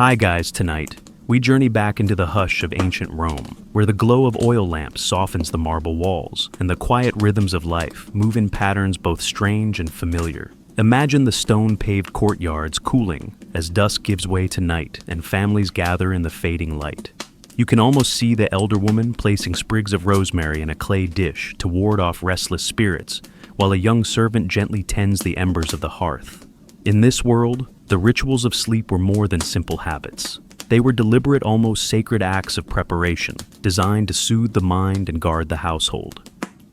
Hi guys, tonight, we journey back into the hush of ancient Rome, where the glow of oil lamps softens the marble walls, and the quiet rhythms of life move in patterns both strange and familiar. Imagine the stone-paved courtyards cooling as dusk gives way to night and families gather in the fading light. You can almost see the elder woman placing sprigs of rosemary in a clay dish to ward off restless spirits, while a young servant gently tends the embers of the hearth. In this world, the rituals of sleep were more than simple habits. They were deliberate, almost sacred acts of preparation, designed to soothe the mind and guard the household.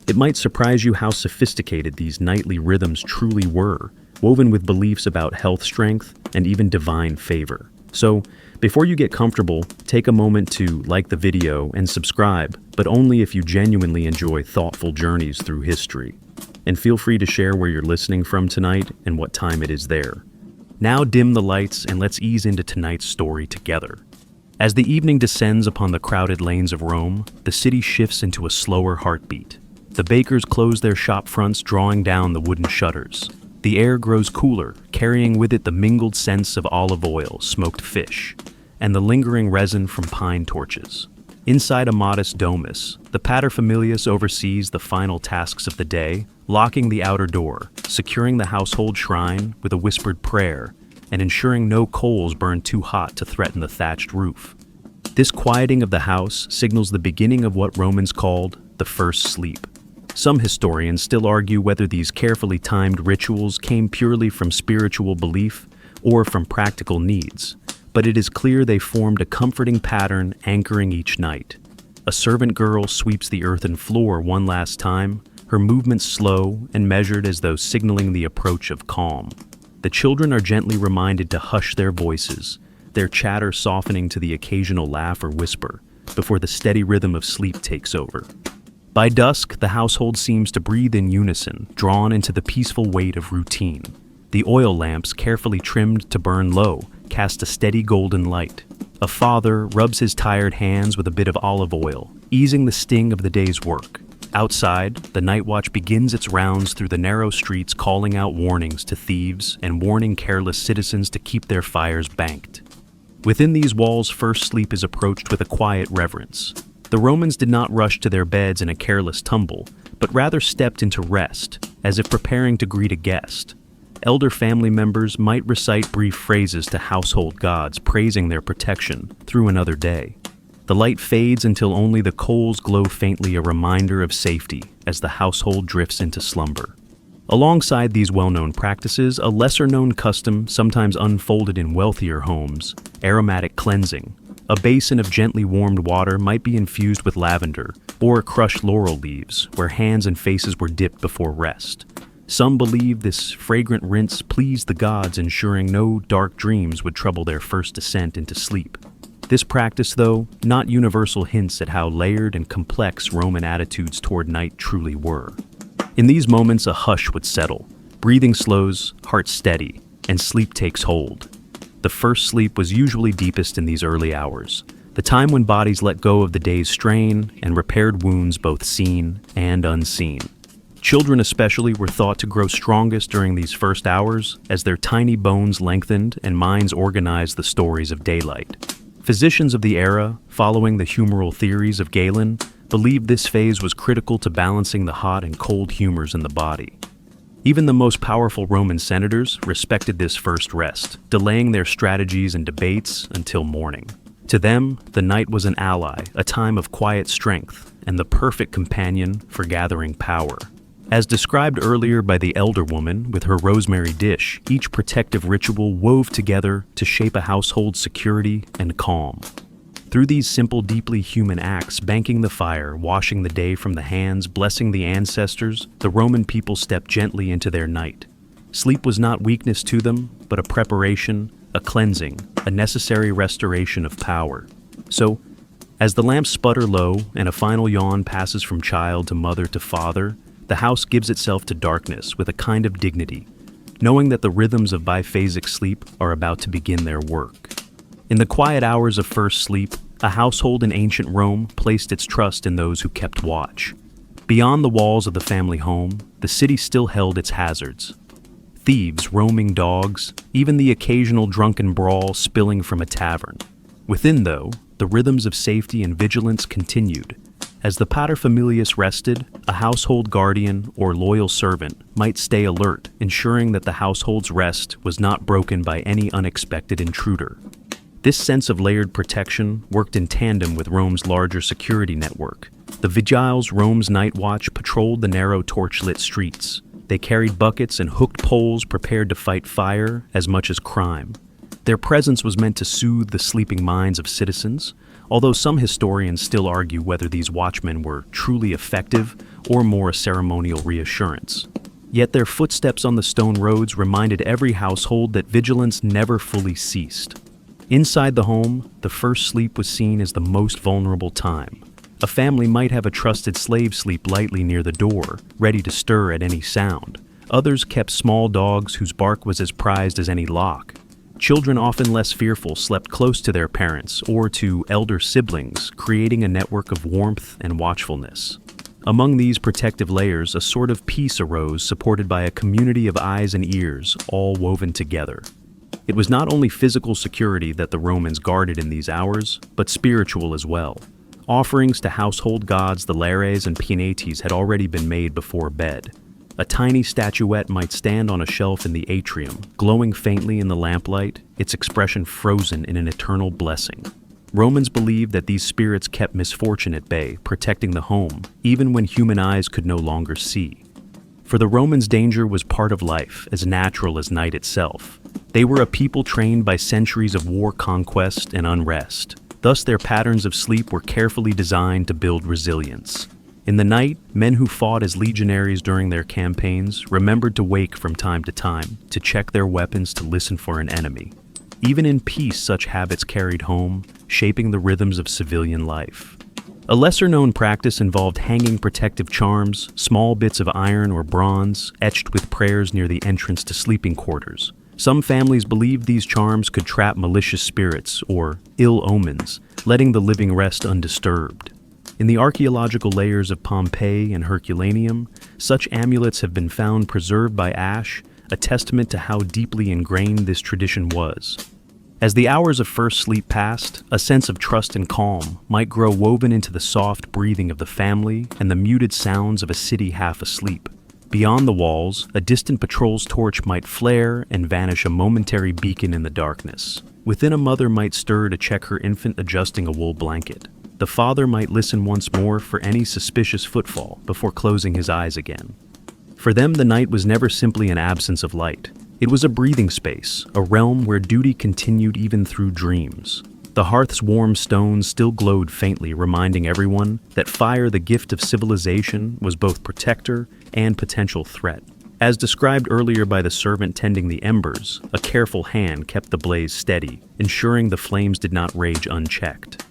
It might surprise you how sophisticated these nightly rhythms truly were, woven with beliefs about health strength and even divine favor. So, before you get comfortable, take a moment to like the video and subscribe, but only if you genuinely enjoy thoughtful journeys through history. And feel free to share where you're listening from tonight and what time it is there. Now dim the lights and let's ease into tonight's story together. As the evening descends upon the crowded lanes of Rome, the city shifts into a slower heartbeat. The bakers close their shop fronts, drawing down the wooden shutters. The air grows cooler, carrying with it the mingled scents of olive oil, smoked fish, and the lingering resin from pine torches. Inside a modest domus, the paterfamilias oversees the final tasks of the day, locking the outer door, securing the household shrine with a whispered prayer, and ensuring no coals burn too hot to threaten the thatched roof. This quieting of the house signals the beginning of what Romans called the first sleep. Some historians still argue whether these carefully timed rituals came purely from spiritual belief or from practical needs, but it is clear they formed a comforting pattern anchoring each night. A servant girl sweeps the earthen floor one last time, her movements slow and measured as though signaling the approach of calm. The children are gently reminded to hush their voices, their chatter softening to the occasional laugh or whisper, before the steady rhythm of sleep takes over. By dusk, the household seems to breathe in unison, drawn into the peaceful weight of routine. The oil lamps, carefully trimmed to burn low, cast a steady golden light. A father rubs his tired hands with a bit of olive oil, easing the sting of the day's work. Outside, the night watch begins its rounds through the narrow streets, calling out warnings to thieves and warning careless citizens to keep their fires banked. Within these walls, first sleep is approached with a quiet reverence. The Romans did not rush to their beds in a careless tumble, but rather stepped into rest, as if preparing to greet a guest. Elder family members might recite brief phrases to household gods, praising their protection through another day. The light fades until only the coals glow faintly, a reminder of safety as the household drifts into slumber. Alongside these well-known practices, a lesser-known custom, sometimes unfolded in wealthier homes, aromatic cleansing. A basin of gently warmed water might be infused with lavender or crushed laurel leaves, where hands and faces were dipped before rest. Some believe this fragrant rinse pleased the gods, ensuring no dark dreams would trouble their first descent into sleep. This practice, though, not universal, hints at how layered and complex Roman attitudes toward night truly were. In these moments, a hush would settle. Breathing slows, heart steady, and sleep takes hold. The first sleep was usually deepest in these early hours, the time when bodies let go of the day's strain and repaired wounds both seen and unseen. Children especially were thought to grow strongest during these first hours as their tiny bones lengthened and minds organized the stories of daylight. Physicians of the era, following the humoral theories of Galen, believed this phase was critical to balancing the hot and cold humors in the body. Even the most powerful Roman senators respected this first rest, delaying their strategies and debates until morning. To them, the night was an ally, a time of quiet strength, and the perfect companion for gathering power. As described earlier by the elder woman with her rosemary dish, each protective ritual wove together to shape a household's security and calm. Through these simple, deeply human acts, banking the fire, washing the day from the hands, blessing the ancestors, the Roman people stepped gently into their night. Sleep was not weakness to them, but a preparation, a cleansing, a necessary restoration of power. So, as the lamps sputter low and a final yawn passes from child to mother to father, the house gives itself to darkness with a kind of dignity, knowing that the rhythms of biphasic sleep are about to begin their work. In the quiet hours of first sleep, a household in ancient Rome placed its trust in those who kept watch. Beyond the walls of the family home, the city still held its hazards. thieves, roaming dogs, even the occasional drunken brawl spilling from a tavern. Within, though, the rhythms of safety and vigilance continued. As the paterfamilias rested, a household guardian or loyal servant might stay alert, ensuring that the household's rest was not broken by any unexpected intruder. This sense of layered protection worked in tandem with Rome's larger security network. The vigiles, Rome's night watch, patrolled the narrow torchlit streets. They carried buckets and hooked poles prepared to fight fire as much as crime. Their presence was meant to soothe the sleeping minds of citizens, although some historians still argue whether these watchmen were truly effective or more a ceremonial reassurance. Yet their footsteps on the stone roads reminded every household that vigilance never fully ceased. Inside the home, the first sleep was seen as the most vulnerable time. A family might have a trusted slave sleep lightly near the door, ready to stir at any sound. Others kept small dogs whose bark was as prized as any lock. Children, often less fearful, slept close to their parents or to elder siblings, creating a network of warmth and watchfulness. Among these protective layers, a sort of peace arose, supported by a community of eyes and ears, all woven together. It was not only physical security that the Romans guarded in these hours, but spiritual as well. Offerings to household gods, the Lares and Penates, had already been made before bed. A tiny statuette might stand on a shelf in the atrium, glowing faintly in the lamplight, its expression frozen in an eternal blessing. Romans believed that these spirits kept misfortune at bay, protecting the home, even when human eyes could no longer see. For the Romans, danger was part of life, as natural as night itself. They were a people trained by centuries of war, conquest, and unrest. Thus, their patterns of sleep were carefully designed to build resilience. In the night, men who fought as legionaries during their campaigns remembered to wake from time to check their weapons, to listen for an enemy. Even in peace, such habits carried home, shaping the rhythms of civilian life. A lesser-known practice involved hanging protective charms, small bits of iron or bronze, etched with prayers near the entrance to sleeping quarters. Some families believed these charms could trap malicious spirits or ill omens, letting the living rest undisturbed. In the archaeological layers of Pompeii and Herculaneum, such amulets have been found preserved by ash, a testament to how deeply ingrained this tradition was. As the hours of first sleep passed, a sense of trust and calm might grow woven into the soft breathing of the family and the muted sounds of a city half asleep. Beyond the walls, a distant patrol's torch might flare and vanish, a momentary beacon in the darkness. Within, a mother might stir to check her infant adjusting a wool blanket. The father might listen once more for any suspicious footfall before closing his eyes again. For them, the night was never simply an absence of light. It was a breathing space, a realm where duty continued even through dreams. The hearth's warm stones still glowed faintly, reminding everyone that fire, the gift of civilization, was both protector and potential threat. As described earlier by the servant tending the embers, a careful hand kept the blaze steady, ensuring the flames did not rage unchecked.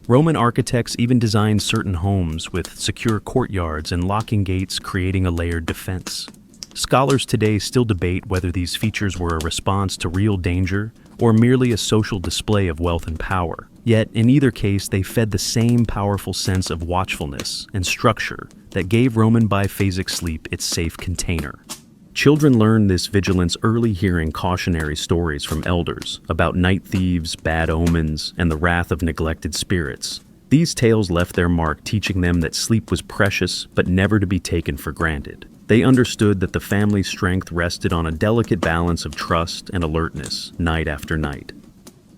Roman architects even designed certain homes with secure courtyards and locking gates, creating a layered defense. Scholars today still debate whether these features were a response to real danger or merely a social display of wealth and power. Yet, in either case, they fed the same powerful sense of watchfulness and structure that gave Roman biphasic sleep its safe container. Children learned this vigilance early, hearing cautionary stories from elders about night thieves, bad omens, and the wrath of neglected spirits. These tales left their mark, teaching them that sleep was precious but never to be taken for granted. They understood that the family's strength rested on a delicate balance of trust and alertness, night after night.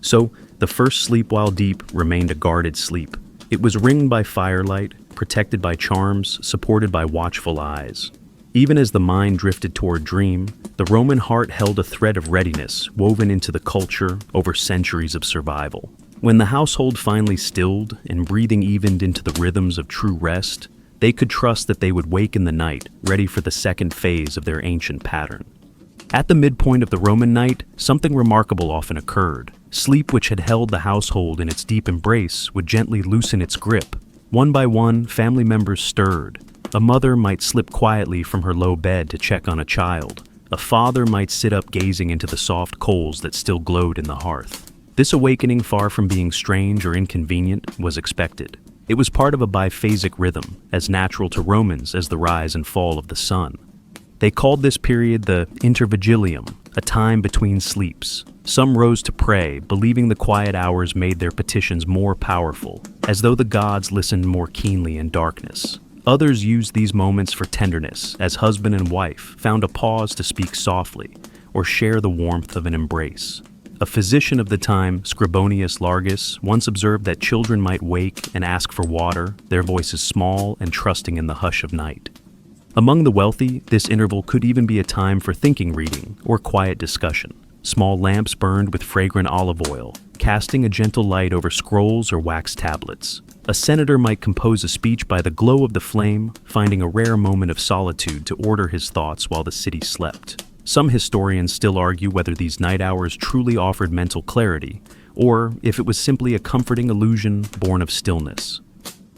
So, the first sleep, while deep, remained a guarded sleep. It was ringed by firelight, protected by charms, supported by watchful eyes. Even as the mind drifted toward dream, the Roman heart held a thread of readiness woven into the culture over centuries of survival. When the household finally stilled and breathing evened into the rhythms of true rest, they could trust that they would wake in the night, ready for the second phase of their ancient pattern. At the midpoint of the Roman night, something remarkable often occurred. Sleep, which had held the household in its deep embrace, would gently loosen its grip. One by one, family members stirred. A mother might slip quietly from her low bed to check on a child. A father might sit up gazing into the soft coals that still glowed in the hearth. This awakening, far from being strange or inconvenient, was expected. It was part of a biphasic rhythm, as natural to Romans as the rise and fall of the sun. They called this period the intervigilium, a time between sleeps. Some rose to pray, believing the quiet hours made their petitions more powerful, as though the gods listened more keenly in darkness. Others used these moments for tenderness, as husband and wife found a pause to speak softly or share the warmth of an embrace. A physician of the time, Scribonius Largus, once observed that children might wake and ask for water, their voices small and trusting in the hush of night. Among the wealthy, this interval could even be a time for thinking reading or quiet discussion. Small lamps burned with fragrant olive oil, casting a gentle light over scrolls or wax tablets. A senator might compose a speech by the glow of the flame, finding a rare moment of solitude to order his thoughts while the city slept. Some historians still argue whether these night hours truly offered mental clarity, or if it was simply a comforting illusion born of stillness.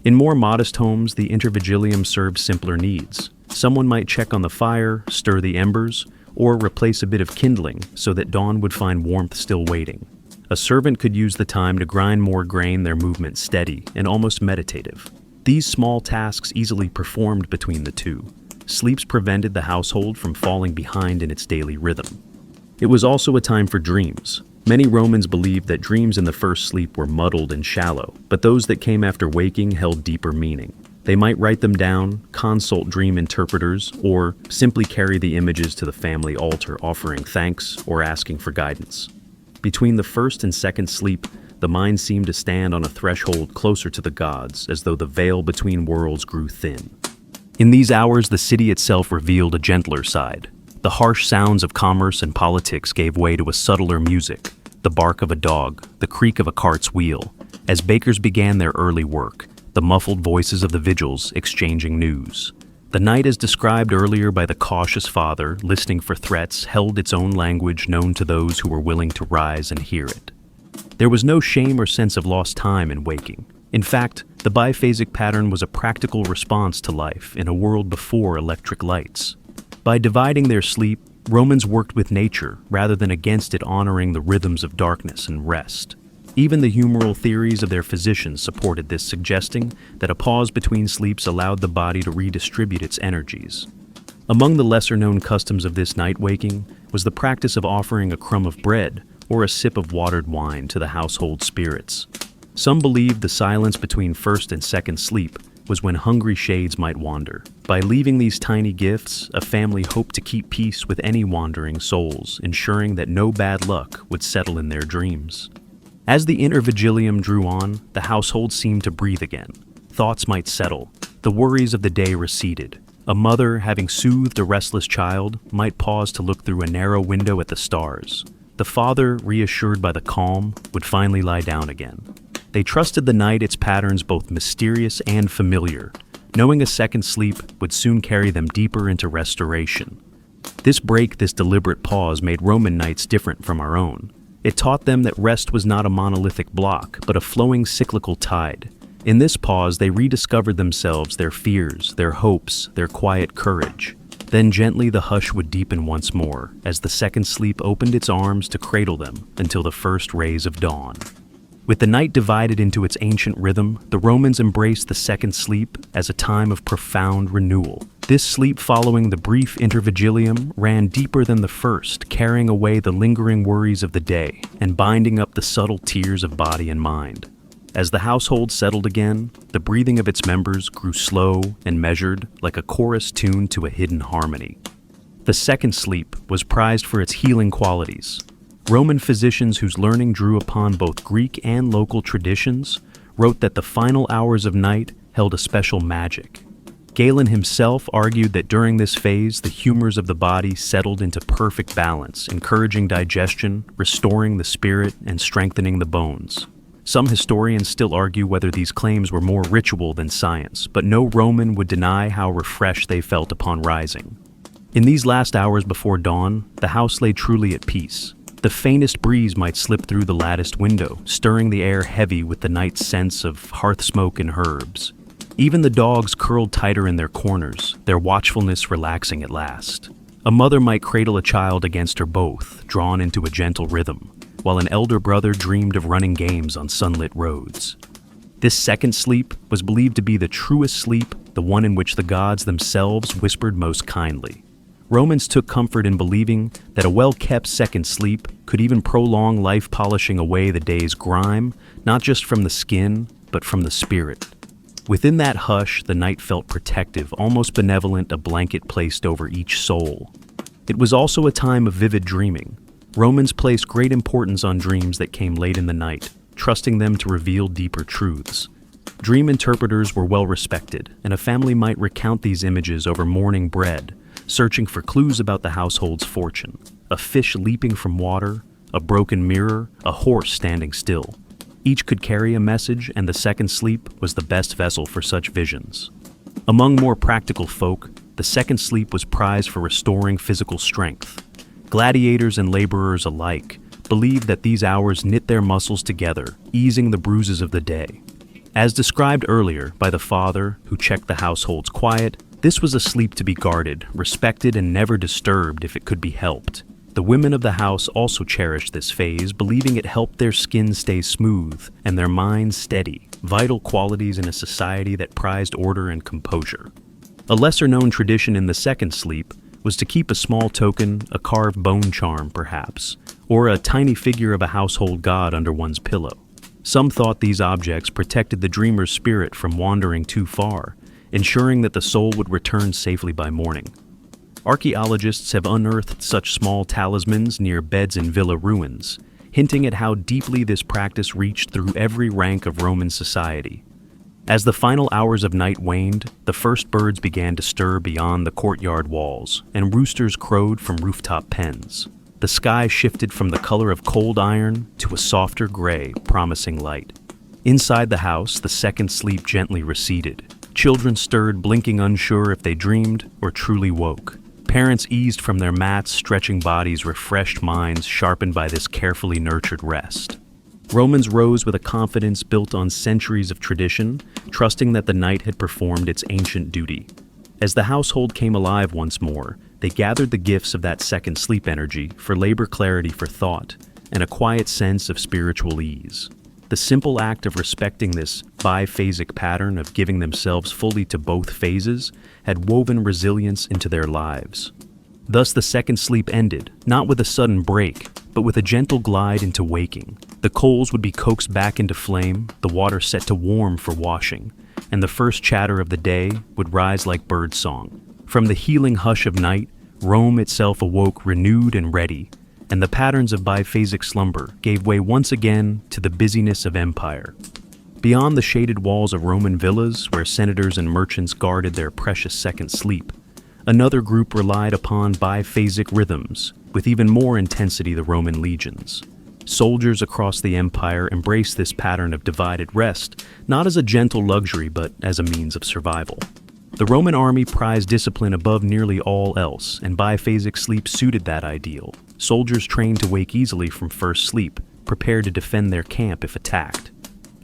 In more modest homes, the intervigilium served simpler needs. Someone might check on the fire, stir the embers, or replace a bit of kindling so that dawn would find warmth still waiting. A servant could use the time to grind more grain, their movement steady and almost meditative. These small tasks easily performed between the two. Sleeps prevented the household from falling behind in its daily rhythm. It was also a time for dreams. Many Romans believed that dreams in the first sleep were muddled and shallow, but those that came after waking held deeper meaning. They might write them down, consult dream interpreters, or simply carry the images to the family altar offering thanks or asking for guidance. Between the first and second sleep, the mind seemed to stand on a threshold closer to the gods, as though the veil between worlds grew thin. In these hours, the city itself revealed a gentler side. The harsh sounds of commerce and politics gave way to a subtler music, the bark of a dog, the creak of a cart's wheel, as bakers began their early work, the muffled voices of the vigils exchanging news. The night, as described earlier by the cautious father, listening for threats, held its own language known to those who were willing to rise and hear it. There was no shame or sense of lost time in waking. In fact, the biphasic pattern was a practical response to life in a world before electric lights. By dividing their sleep, Romans worked with nature rather than against it, honoring the rhythms of darkness and rest. Even the humoral theories of their physicians supported this, suggesting that a pause between sleeps allowed the body to redistribute its energies. Among the lesser-known customs of this night waking was the practice of offering a crumb of bread or a sip of watered wine to the household spirits. Some believed the silence between first and second sleep was when hungry shades might wander. By leaving these tiny gifts, a family hoped to keep peace with any wandering souls, ensuring that no bad luck would settle in their dreams. As the intervigilium drew on, the household seemed to breathe again. Thoughts might settle. The worries of the day receded. A mother, having soothed a restless child, might pause to look through a narrow window at the stars. The father, reassured by the calm, would finally lie down again. They trusted the night, its patterns both mysterious and familiar, knowing a second sleep would soon carry them deeper into restoration. This deliberate pause made Roman nights different from our own. It taught them that rest was not a monolithic block, but a flowing cyclical tide. In this pause, they rediscovered themselves, their fears, their hopes, their quiet courage. Then gently the hush would deepen once more, as the second sleep opened its arms to cradle them until the first rays of dawn. With the night divided into its ancient rhythm, the Romans embraced the second sleep as a time of profound renewal. This sleep, following the brief intervigilium, ran deeper than the first, carrying away the lingering worries of the day and binding up the subtle tears of body and mind. As the household settled again, the breathing of its members grew slow and measured, like a chorus tuned to a hidden harmony. The second sleep was prized for its healing qualities. Roman physicians whose learning drew upon both Greek and local traditions wrote that the final hours of night held a special magic. Galen himself argued that during this phase, the humors of the body settled into perfect balance, encouraging digestion, restoring the spirit, and strengthening the bones. Some historians still argue whether these claims were more ritual than science, but no Roman would deny how refreshed they felt upon rising. In these last hours before dawn, the house lay truly at peace. The faintest breeze might slip through the latticed window, stirring the air heavy with the night's sense of hearth smoke and herbs. Even the dogs curled tighter in their corners, their watchfulness relaxing at last. A mother might cradle a child against her both, drawn into a gentle rhythm, while an elder brother dreamed of running games on sunlit roads. This second sleep was believed to be the truest sleep, the one in which the gods themselves whispered most kindly. Romans took comfort in believing that a well-kept second sleep could even prolong life, polishing away the day's grime, not just from the skin, but from the spirit. Within that hush, the night felt protective, almost benevolent, a blanket placed over each soul. It was also a time of vivid dreaming. Romans placed great importance on dreams that came late in the night, trusting them to reveal deeper truths. Dream interpreters were well respected, and a family might recount these images over morning bread, searching for clues about the household's fortune. A fish leaping from water, a broken mirror, a horse standing still. Each could carry a message, and the second sleep was the best vessel for such visions. Among more practical folk, the second sleep was prized for restoring physical strength. Gladiators and laborers alike believed that these hours knit their muscles together, easing the bruises of the day. As described earlier by the father who checked the household's quiet, this was a sleep to be guarded, respected, and never disturbed if it could be helped. The women of the house also cherished this phase, believing it helped their skin stay smooth and their minds steady, vital qualities in a society that prized order and composure. A lesser-known tradition in the second sleep was to keep a small token, a carved bone charm perhaps, or a tiny figure of a household god under one's pillow. Some thought these objects protected the dreamer's spirit from wandering too far, ensuring that the soul would return safely by morning. Archaeologists have unearthed such small talismans near beds in villa ruins, hinting at how deeply this practice reached through every rank of Roman society. As the final hours of night waned, the first birds began to stir beyond the courtyard walls, and roosters crowed from rooftop pens. The sky shifted from the color of cold iron to a softer gray, promising light. Inside the house, the second sleep gently receded. Children stirred, blinking, unsure if they dreamed or truly woke. Parents eased from their mats, stretching bodies, refreshed minds sharpened by this carefully nurtured rest. Romans rose with a confidence built on centuries of tradition, trusting that the night had performed its ancient duty. As the household came alive once more, they gathered the gifts of that second sleep energy for labor, clarity for thought, and a quiet sense of spiritual ease. The simple act of respecting this biphasic pattern of giving themselves fully to both phases had woven resilience into their lives. Thus the second sleep ended, not with a sudden break, but with a gentle glide into waking. The coals would be coaxed back into flame, the water set to warm for washing, and the first chatter of the day would rise like birdsong. From the healing hush of night, Rome itself awoke renewed and ready, and the patterns of biphasic slumber gave way once again to the busyness of empire. Beyond the shaded walls of Roman villas, where senators and merchants guarded their precious second sleep, another group relied upon biphasic rhythms, with even more intensity: the Roman legions. Soldiers across the empire embraced this pattern of divided rest, not as a gentle luxury, but as a means of survival. The Roman army prized discipline above nearly all else, and biphasic sleep suited that ideal. Soldiers trained to wake easily from first sleep, prepared to defend their camp if attacked.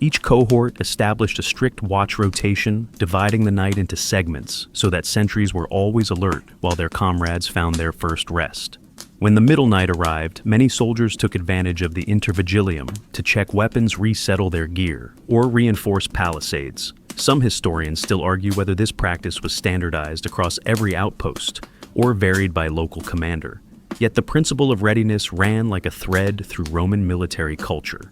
Each cohort established a strict watch rotation, dividing the night into segments so that sentries were always alert while their comrades found their first rest. When the middle night arrived, many soldiers took advantage of the intervigilium to check weapons, resettle their gear, or reinforce palisades. Some historians still argue whether this practice was standardized across every outpost or varied by local commander. Yet the principle of readiness ran like a thread through Roman military culture.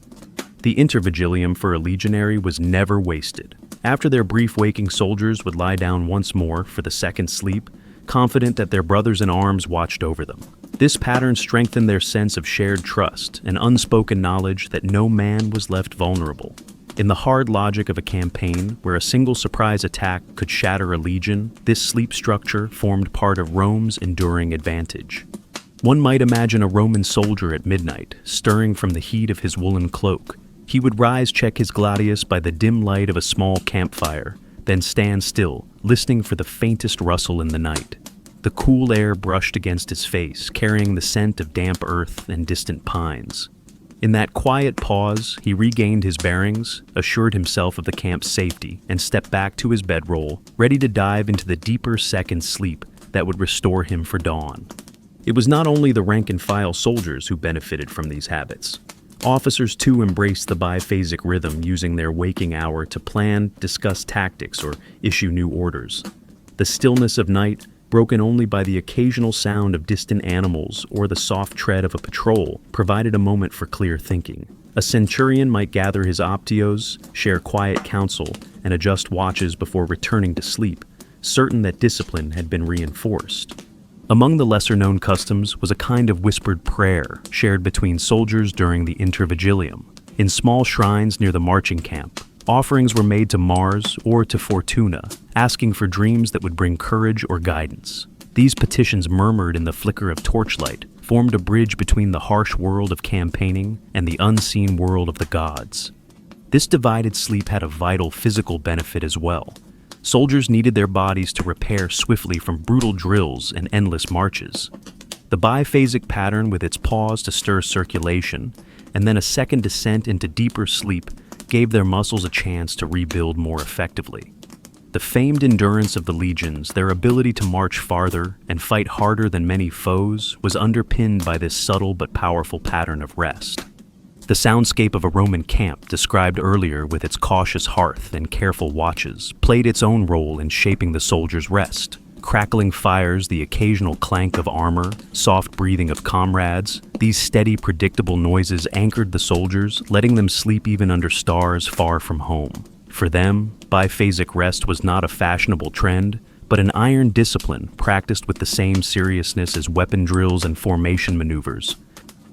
The intervigilium for a legionary was never wasted. After their brief waking, soldiers would lie down once more for the second sleep, confident that their brothers in arms watched over them. This pattern strengthened their sense of shared trust and unspoken knowledge that no man was left vulnerable. In the hard logic of a campaign where a single surprise attack could shatter a legion, this sleep structure formed part of Rome's enduring advantage. One might imagine a Roman soldier at midnight, stirring from the heat of his woolen cloak. He would rise, check his gladius by the dim light of a small campfire, then stand still, listening for the faintest rustle in the night. The cool air brushed against his face, carrying the scent of damp earth and distant pines. In that quiet pause, he regained his bearings, assured himself of the camp's safety, and stepped back to his bedroll, ready to dive into the deeper second sleep that would restore him for dawn. It was not only the rank-and-file soldiers who benefited from these habits. Officers too embraced the biphasic rhythm, using their waking hour to plan, discuss tactics, or issue new orders. The stillness of night broken only by the occasional sound of distant animals or the soft tread of a patrol, provided a moment for clear thinking. A centurion might gather his optios, share quiet counsel, and adjust watches before returning to sleep, certain that discipline had been reinforced. Among the lesser-known customs was a kind of whispered prayer shared between soldiers during the intervigilium. In small shrines near the marching camp, offerings were made to Mars or to Fortuna, asking for dreams that would bring courage or guidance. These petitions, murmured in the flicker of torchlight, formed a bridge between the harsh world of campaigning and the unseen world of the gods. This divided sleep had a vital physical benefit as well. Soldiers needed their bodies to repair swiftly from brutal drills and endless marches. The biphasic pattern, with its pause to stir circulation, and then a second descent into deeper sleep, gave their muscles a chance to rebuild more effectively. The famed endurance of the legions, their ability to march farther and fight harder than many foes, was underpinned by this subtle but powerful pattern of rest. The soundscape of a Roman camp, described earlier with its cautious hearth and careful watches, played its own role in shaping the soldiers' rest. Crackling fires, the occasional clank of armor, soft breathing of comrades, these steady, predictable noises anchored the soldiers, letting them sleep even under stars far from home. For them, biphasic rest was not a fashionable trend, but an iron discipline practiced with the same seriousness as weapon drills and formation maneuvers.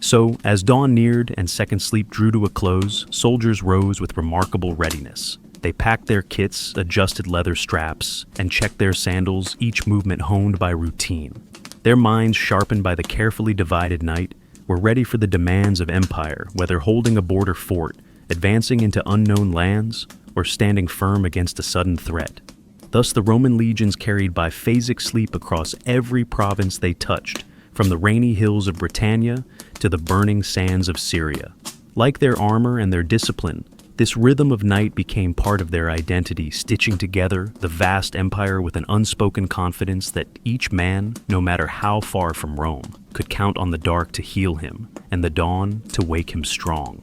So, as dawn neared and second sleep drew to a close, soldiers rose with remarkable readiness. They packed their kits, adjusted leather straps, and checked their sandals, each movement honed by routine. Their minds, sharpened by the carefully divided night, were ready for the demands of empire, whether holding a border fort, advancing into unknown lands, or standing firm against a sudden threat. Thus the Roman legions carried biphasic sleep across every province they touched, from the rainy hills of Britannia to the burning sands of Syria. Like their armor and their discipline, this rhythm of night became part of their identity, stitching together the vast empire with an unspoken confidence that each man, no matter how far from Rome, could count on the dark to heal him and the dawn to wake him strong.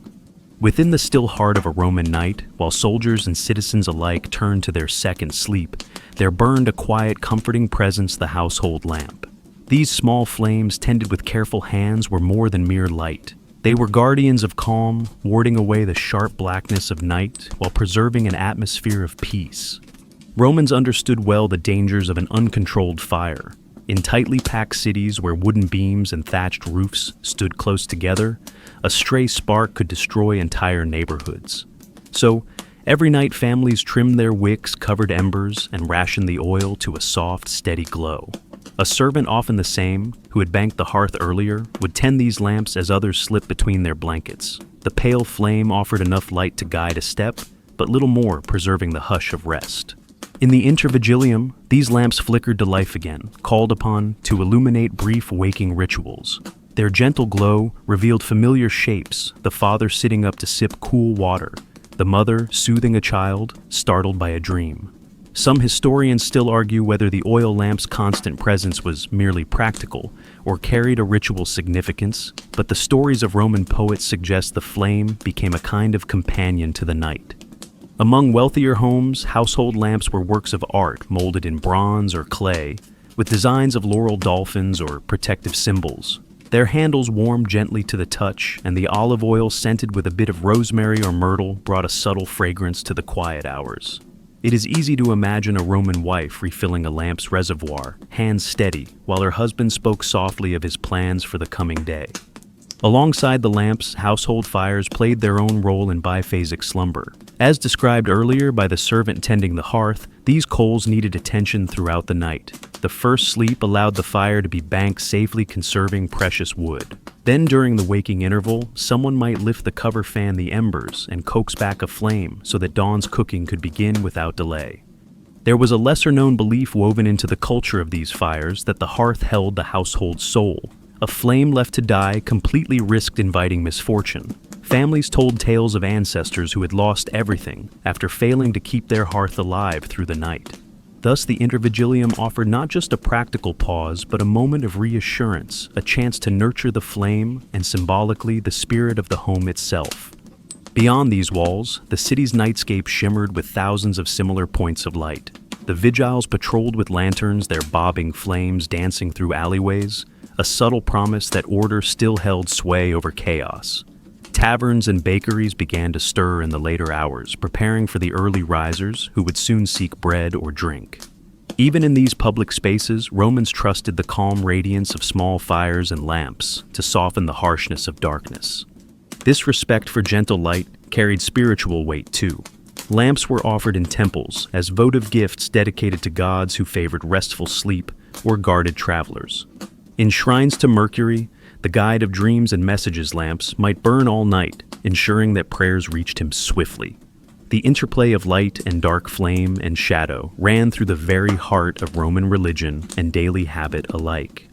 Within the still heart of a Roman night, while soldiers and citizens alike turned to their second sleep, there burned a quiet, comforting presence, the household lamp. These small flames, tended with careful hands, were more than mere light. They were guardians of calm, warding away the sharp blackness of night while preserving an atmosphere of peace. Romans understood well the dangers of an uncontrolled fire. In tightly packed cities where wooden beams and thatched roofs stood close together, a stray spark could destroy entire neighborhoods. So, every night families trimmed their wicks, covered embers, and rationed the oil to a soft, steady glow. A servant, often the same, who had banked the hearth earlier, would tend these lamps as others slipped between their blankets. The pale flame offered enough light to guide a step, but little more, preserving the hush of rest. In the intervigilium, these lamps flickered to life again, called upon to illuminate brief waking rituals. Their gentle glow revealed familiar shapes, the father sitting up to sip cool water, the mother soothing a child, startled by a dream. Some historians still argue whether the oil lamp's constant presence was merely practical or carried a ritual significance, but the stories of Roman poets suggest the flame became a kind of companion to the night. Among wealthier homes, household lamps were works of art molded in bronze or clay, with designs of laurel dolphins or protective symbols. Their handles warmed gently to the touch, and the olive oil scented with a bit of rosemary or myrtle brought a subtle fragrance to the quiet hours. It is easy to imagine a Roman wife refilling a lamp's reservoir, hands steady, while her husband spoke softly of his plans for the coming day. Alongside the lamps, household fires played their own role in biphasic slumber. As described earlier by the servant tending the hearth, these coals needed attention throughout the night. The first sleep allowed the fire to be banked, safely conserving precious wood. Then, during the waking interval, someone might lift the cover fan the embers and coax back a flame so that dawn's cooking could begin without delay. There was a lesser-known belief woven into the culture of these fires that the hearth held the household's soul. A flame left to die completely risked inviting misfortune. Families told tales of ancestors who had lost everything after failing to keep their hearth alive through the night. Thus, the intervigilium offered not just a practical pause, but a moment of reassurance, a chance to nurture the flame and, symbolically, the spirit of the home itself. Beyond these walls, the city's nightscape shimmered with thousands of similar points of light. The vigiles patrolled with lanterns, their bobbing flames dancing through alleyways, a subtle promise that order still held sway over chaos. Taverns and bakeries began to stir in the later hours, preparing for the early risers who would soon seek bread or drink. Even in these public spaces, Romans trusted the calm radiance of small fires and lamps to soften the harshness of darkness. This respect for gentle light carried spiritual weight too. Lamps were offered in temples as votive gifts dedicated to gods who favored restful sleep or guarded travelers. In shrines to Mercury, the guide of dreams and messages lamps might burn all night, ensuring that prayers reached him swiftly. The interplay of light and dark flame and shadow ran through the very heart of Roman religion and daily habit alike.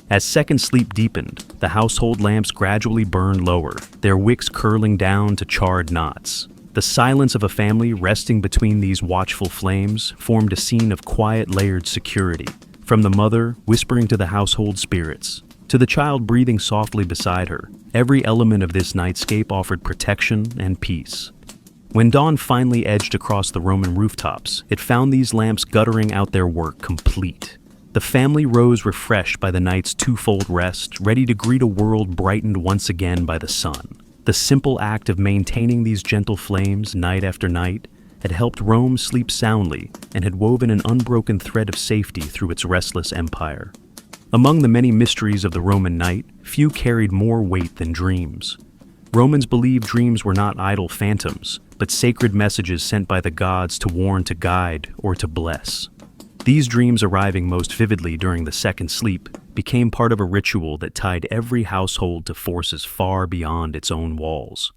As second sleep deepened, the household lamps gradually burned lower, their wicks curling down to charred knots. The silence of a family resting between these watchful flames formed a scene of quiet, layered security, from the mother whispering to the household spirits, to the child breathing softly beside her. Every element of this nightscape offered protection and peace. When dawn finally edged across the Roman rooftops, it found these lamps guttering out their work complete. The family rose refreshed by the night's twofold rest, ready to greet a world brightened once again by the sun. The simple act of maintaining these gentle flames night after night had helped Rome sleep soundly and had woven an unbroken thread of safety through its restless empire. Among the many mysteries of the Roman night, few carried more weight than dreams. Romans believed dreams were not idle phantoms, but sacred messages sent by the gods to warn, to guide, or to bless. These dreams, arriving most vividly during the second sleep, became part of a ritual that tied every household to forces far beyond its own walls.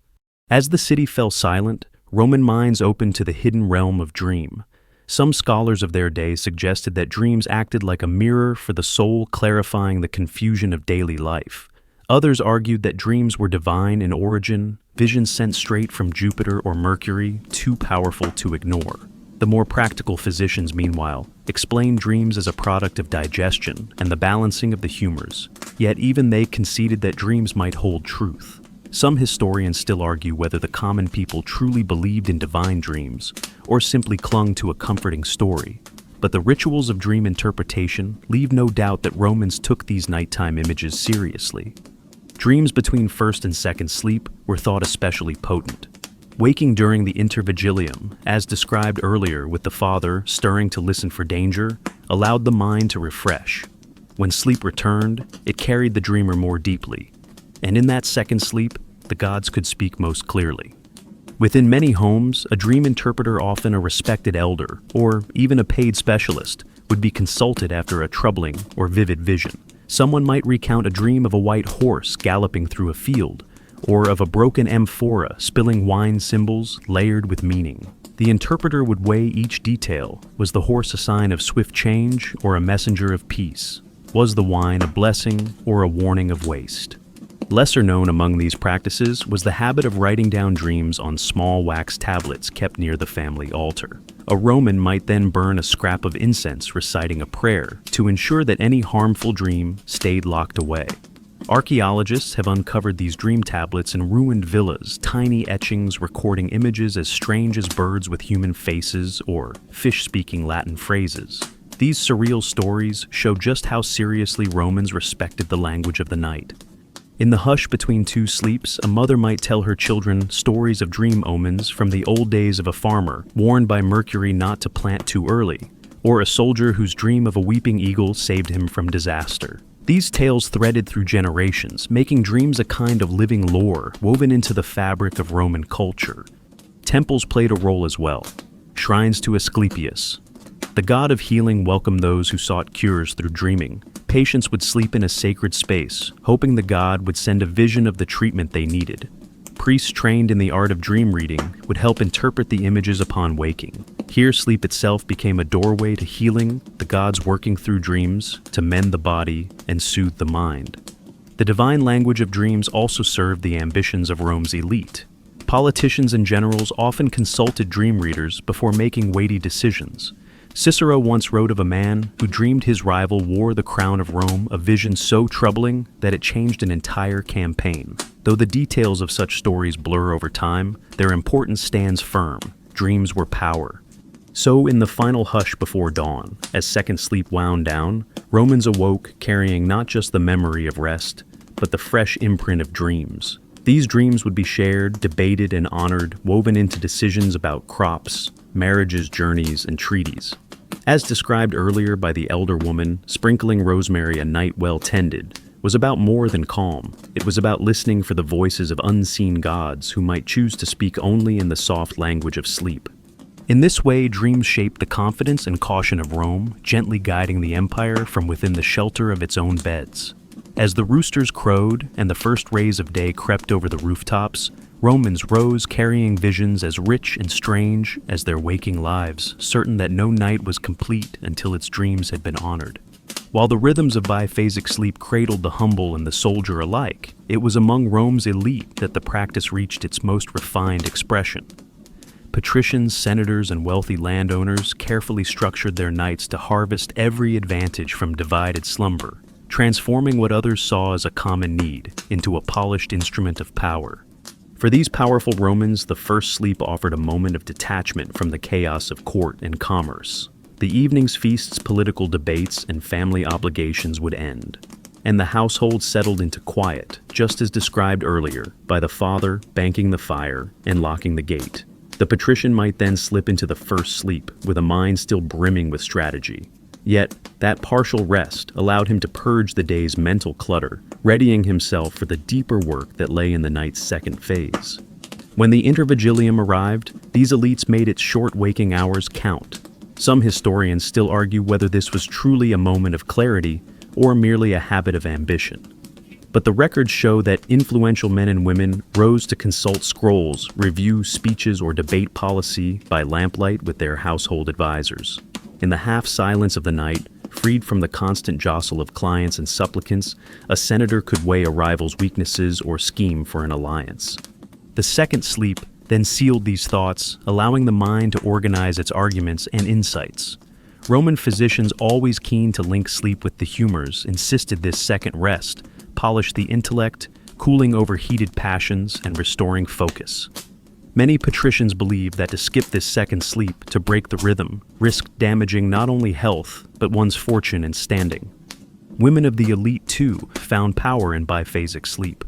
As the city fell silent, Roman minds opened to the hidden realm of dream. Some scholars of their day suggested that dreams acted like a mirror for the soul, clarifying the confusion of daily life. Others argued that dreams were divine in origin, visions sent straight from Jupiter or Mercury, too powerful to ignore. The more practical physicians, meanwhile, explained dreams as a product of digestion and the balancing of the humors, yet even they conceded that dreams might hold truth. Some historians still argue whether the common people truly believed in divine dreams or simply clung to a comforting story. But the rituals of dream interpretation leave no doubt that Romans took these nighttime images seriously. Dreams between first and second sleep were thought especially potent. Waking during the intervigilium, as described earlier with the father stirring to listen for danger, allowed the mind to refresh. When sleep returned, it carried the dreamer more deeply. And in that second sleep, the gods could speak most clearly. Within many homes, a dream interpreter, often a respected elder, or even a paid specialist, would be consulted after a troubling or vivid vision. Someone might recount a dream of a white horse galloping through a field, or of a broken amphora spilling wine symbols layered with meaning. The interpreter would weigh each detail. Was the horse a sign of swift change or a messenger of peace? Was the wine a blessing or a warning of waste? Lesser known among these practices was the habit of writing down dreams on small wax tablets kept near the family altar. A Roman might then burn a scrap of incense reciting a prayer to ensure that any harmful dream stayed locked away. Archaeologists have uncovered these dream tablets in ruined villas, tiny etchings recording images as strange as birds with human faces or fish speaking Latin phrases. These surreal stories show just how seriously Romans respected the language of the night. In the hush between two sleeps, a mother might tell her children stories of dream omens from the old days of a farmer warned by Mercury not to plant too early, or a soldier whose dream of a weeping eagle saved him from disaster. These tales threaded through generations, making dreams a kind of living lore woven into the fabric of Roman culture. Temples played a role as well. Shrines to Asclepius, the god of healing, welcomed those who sought cures through dreaming. Patients would sleep in a sacred space, hoping the god would send a vision of the treatment they needed. Priests trained in the art of dream reading would help interpret the images upon waking. Here, sleep itself became a doorway to healing, the gods working through dreams to mend the body and soothe the mind. The divine language of dreams also served the ambitions of Rome's elite. Politicians and generals often consulted dream readers before making weighty decisions. Cicero once wrote of a man who dreamed his rival wore the crown of Rome, a vision so troubling that it changed an entire campaign. Though the details of such stories blur over time, their importance stands firm. Dreams were power. So in the final hush before dawn, as second sleep wound down, Romans awoke carrying not just the memory of rest, but the fresh imprint of dreams. These dreams would be shared, debated, and honored, woven into decisions about crops, marriages, journeys, and treaties. As described earlier by the elder woman, sprinkling rosemary a night well tended was about more than calm. It was about listening for the voices of unseen gods who might choose to speak only in the soft language of sleep. In this way, dreams shaped the confidence and caution of Rome, gently guiding the empire from within the shelter of its own beds. As the roosters crowed and the first rays of day crept over the rooftops, Romans rose carrying visions as rich and strange as their waking lives, certain that no night was complete until its dreams had been honored. While the rhythms of biphasic sleep cradled the humble and the soldier alike, it was among Rome's elite that the practice reached its most refined expression. Patricians, senators, and wealthy landowners carefully structured their nights to harvest every advantage from divided slumber, transforming what others saw as a common need into a polished instrument of power. For these powerful Romans, the first sleep offered a moment of detachment from the chaos of court and commerce. The evening's feasts, political debates, and family obligations would end, and the household settled into quiet, just as described earlier by the father banking the fire and locking the gate. The patrician might then slip into the first sleep with a mind still brimming with strategy. Yet, that partial rest allowed him to purge the day's mental clutter, readying himself for the deeper work that lay in the night's second phase. When the intervigilium arrived, these elites made its short waking hours count. Some historians still argue whether this was truly a moment of clarity or merely a habit of ambition. But the records show that influential men and women rose to consult scrolls, review speeches, or debate policy by lamplight with their household advisors. In the half-silence of the night, freed from the constant jostle of clients and supplicants, a senator could weigh a rival's weaknesses or scheme for an alliance. The second sleep then sealed these thoughts, allowing the mind to organize its arguments and insights. Roman physicians, always keen to link sleep with the humors, insisted this second rest polished the intellect, cooling overheated passions and restoring focus. Many patricians believed that to skip this second sleep, to break the rhythm, risked damaging not only health, but one's fortune and standing. Women of the elite, too, found power in biphasic sleep.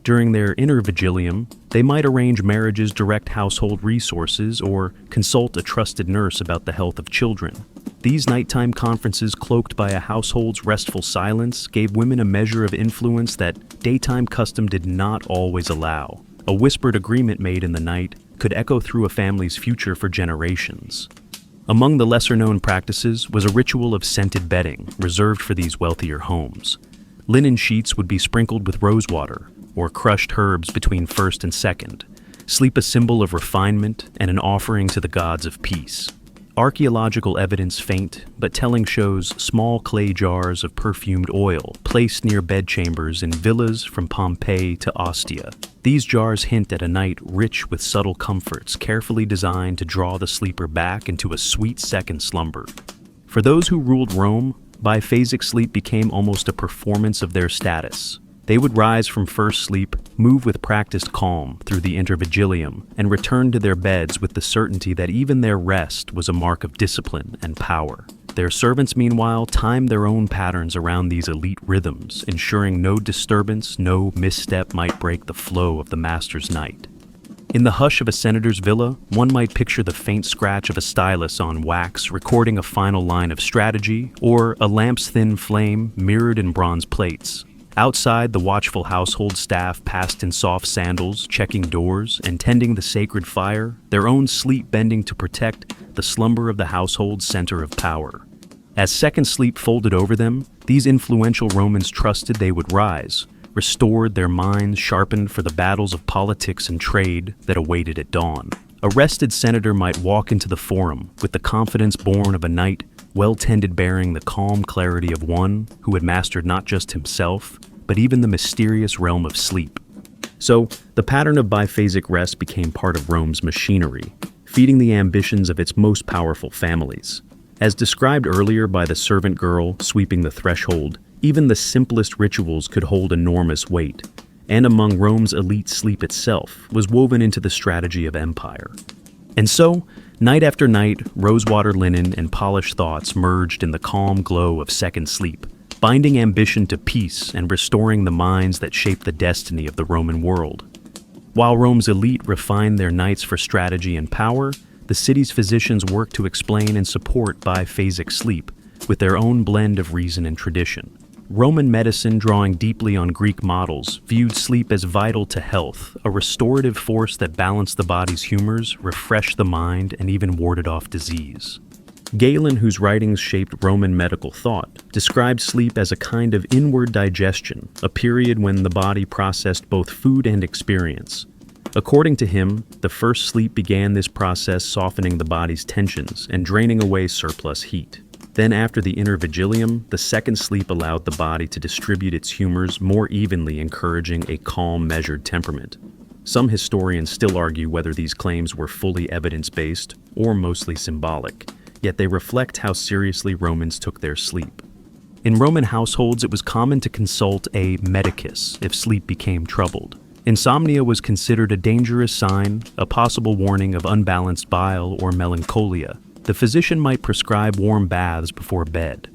During their intervigilium, they might arrange marriages, direct household resources, or consult a trusted nurse about the health of children. These nighttime conferences, cloaked by a household's restful silence, gave women a measure of influence that daytime custom did not always allow. A whispered agreement made in the night could echo through a family's future for generations. Among the lesser-known practices was a ritual of scented bedding, reserved for these wealthier homes. Linen sheets would be sprinkled with rosewater, or crushed herbs between first and second, sleep a symbol of refinement and an offering to the gods of peace. Archaeological evidence faint, but telling shows small clay jars of perfumed oil placed near bedchambers in villas from Pompeii to Ostia. These jars hint at a night rich with subtle comforts, carefully designed to draw the sleeper back into a sweet second slumber. For those who ruled Rome, biphasic sleep became almost a performance of their status. They would rise from first sleep, move with practiced calm through the intervigilium, and return to their beds with the certainty that even their rest was a mark of discipline and power. Their servants, meanwhile, timed their own patterns around these elite rhythms, ensuring no disturbance, no misstep might break the flow of the master's night. In the hush of a senator's villa, one might picture the faint scratch of a stylus on wax recording a final line of strategy, or a lamp's thin flame mirrored in bronze plates. Outside, the watchful household staff passed in soft sandals, checking doors and tending the sacred fire, their own sleep bending to protect the slumber of the household's center of power. As second sleep folded over them, these influential Romans trusted they would rise, restored, their minds sharpened for the battles of politics and trade that awaited at dawn. A rested senator might walk into the forum with the confidence born of a night well-tended, bearing the calm clarity of one who had mastered not just himself, but even the mysterious realm of sleep. So, the pattern of biphasic rest became part of Rome's machinery, feeding the ambitions of its most powerful families. As described earlier by the servant girl sweeping the threshold, even the simplest rituals could hold enormous weight, and among Rome's elite, sleep itself was woven into the strategy of empire. And so, night after night, rosewater linen and polished thoughts merged in the calm glow of second sleep, binding ambition to peace and restoring the minds that shaped the destiny of the Roman world. While Rome's elite refined their nights for strategy and power, the city's physicians worked to explain and support biphasic sleep with their own blend of reason and tradition. Roman medicine, drawing deeply on Greek models, viewed sleep as vital to health, a restorative force that balanced the body's humors, refreshed the mind, and even warded off disease. Galen, whose writings shaped Roman medical thought, described sleep as a kind of inward digestion, a period when the body processed both food and experience. According to him, the first sleep began this process, softening the body's tensions and draining away surplus heat. Then, after the inner vigilium, the second sleep allowed the body to distribute its humors more evenly, encouraging a calm, measured temperament. Some historians still argue whether these claims were fully evidence-based or mostly symbolic, yet they reflect how seriously Romans took their sleep. In Roman households, it was common to consult a medicus if sleep became troubled. Insomnia was considered a dangerous sign, a possible warning of unbalanced bile or melancholia. The physician might prescribe warm baths before bed,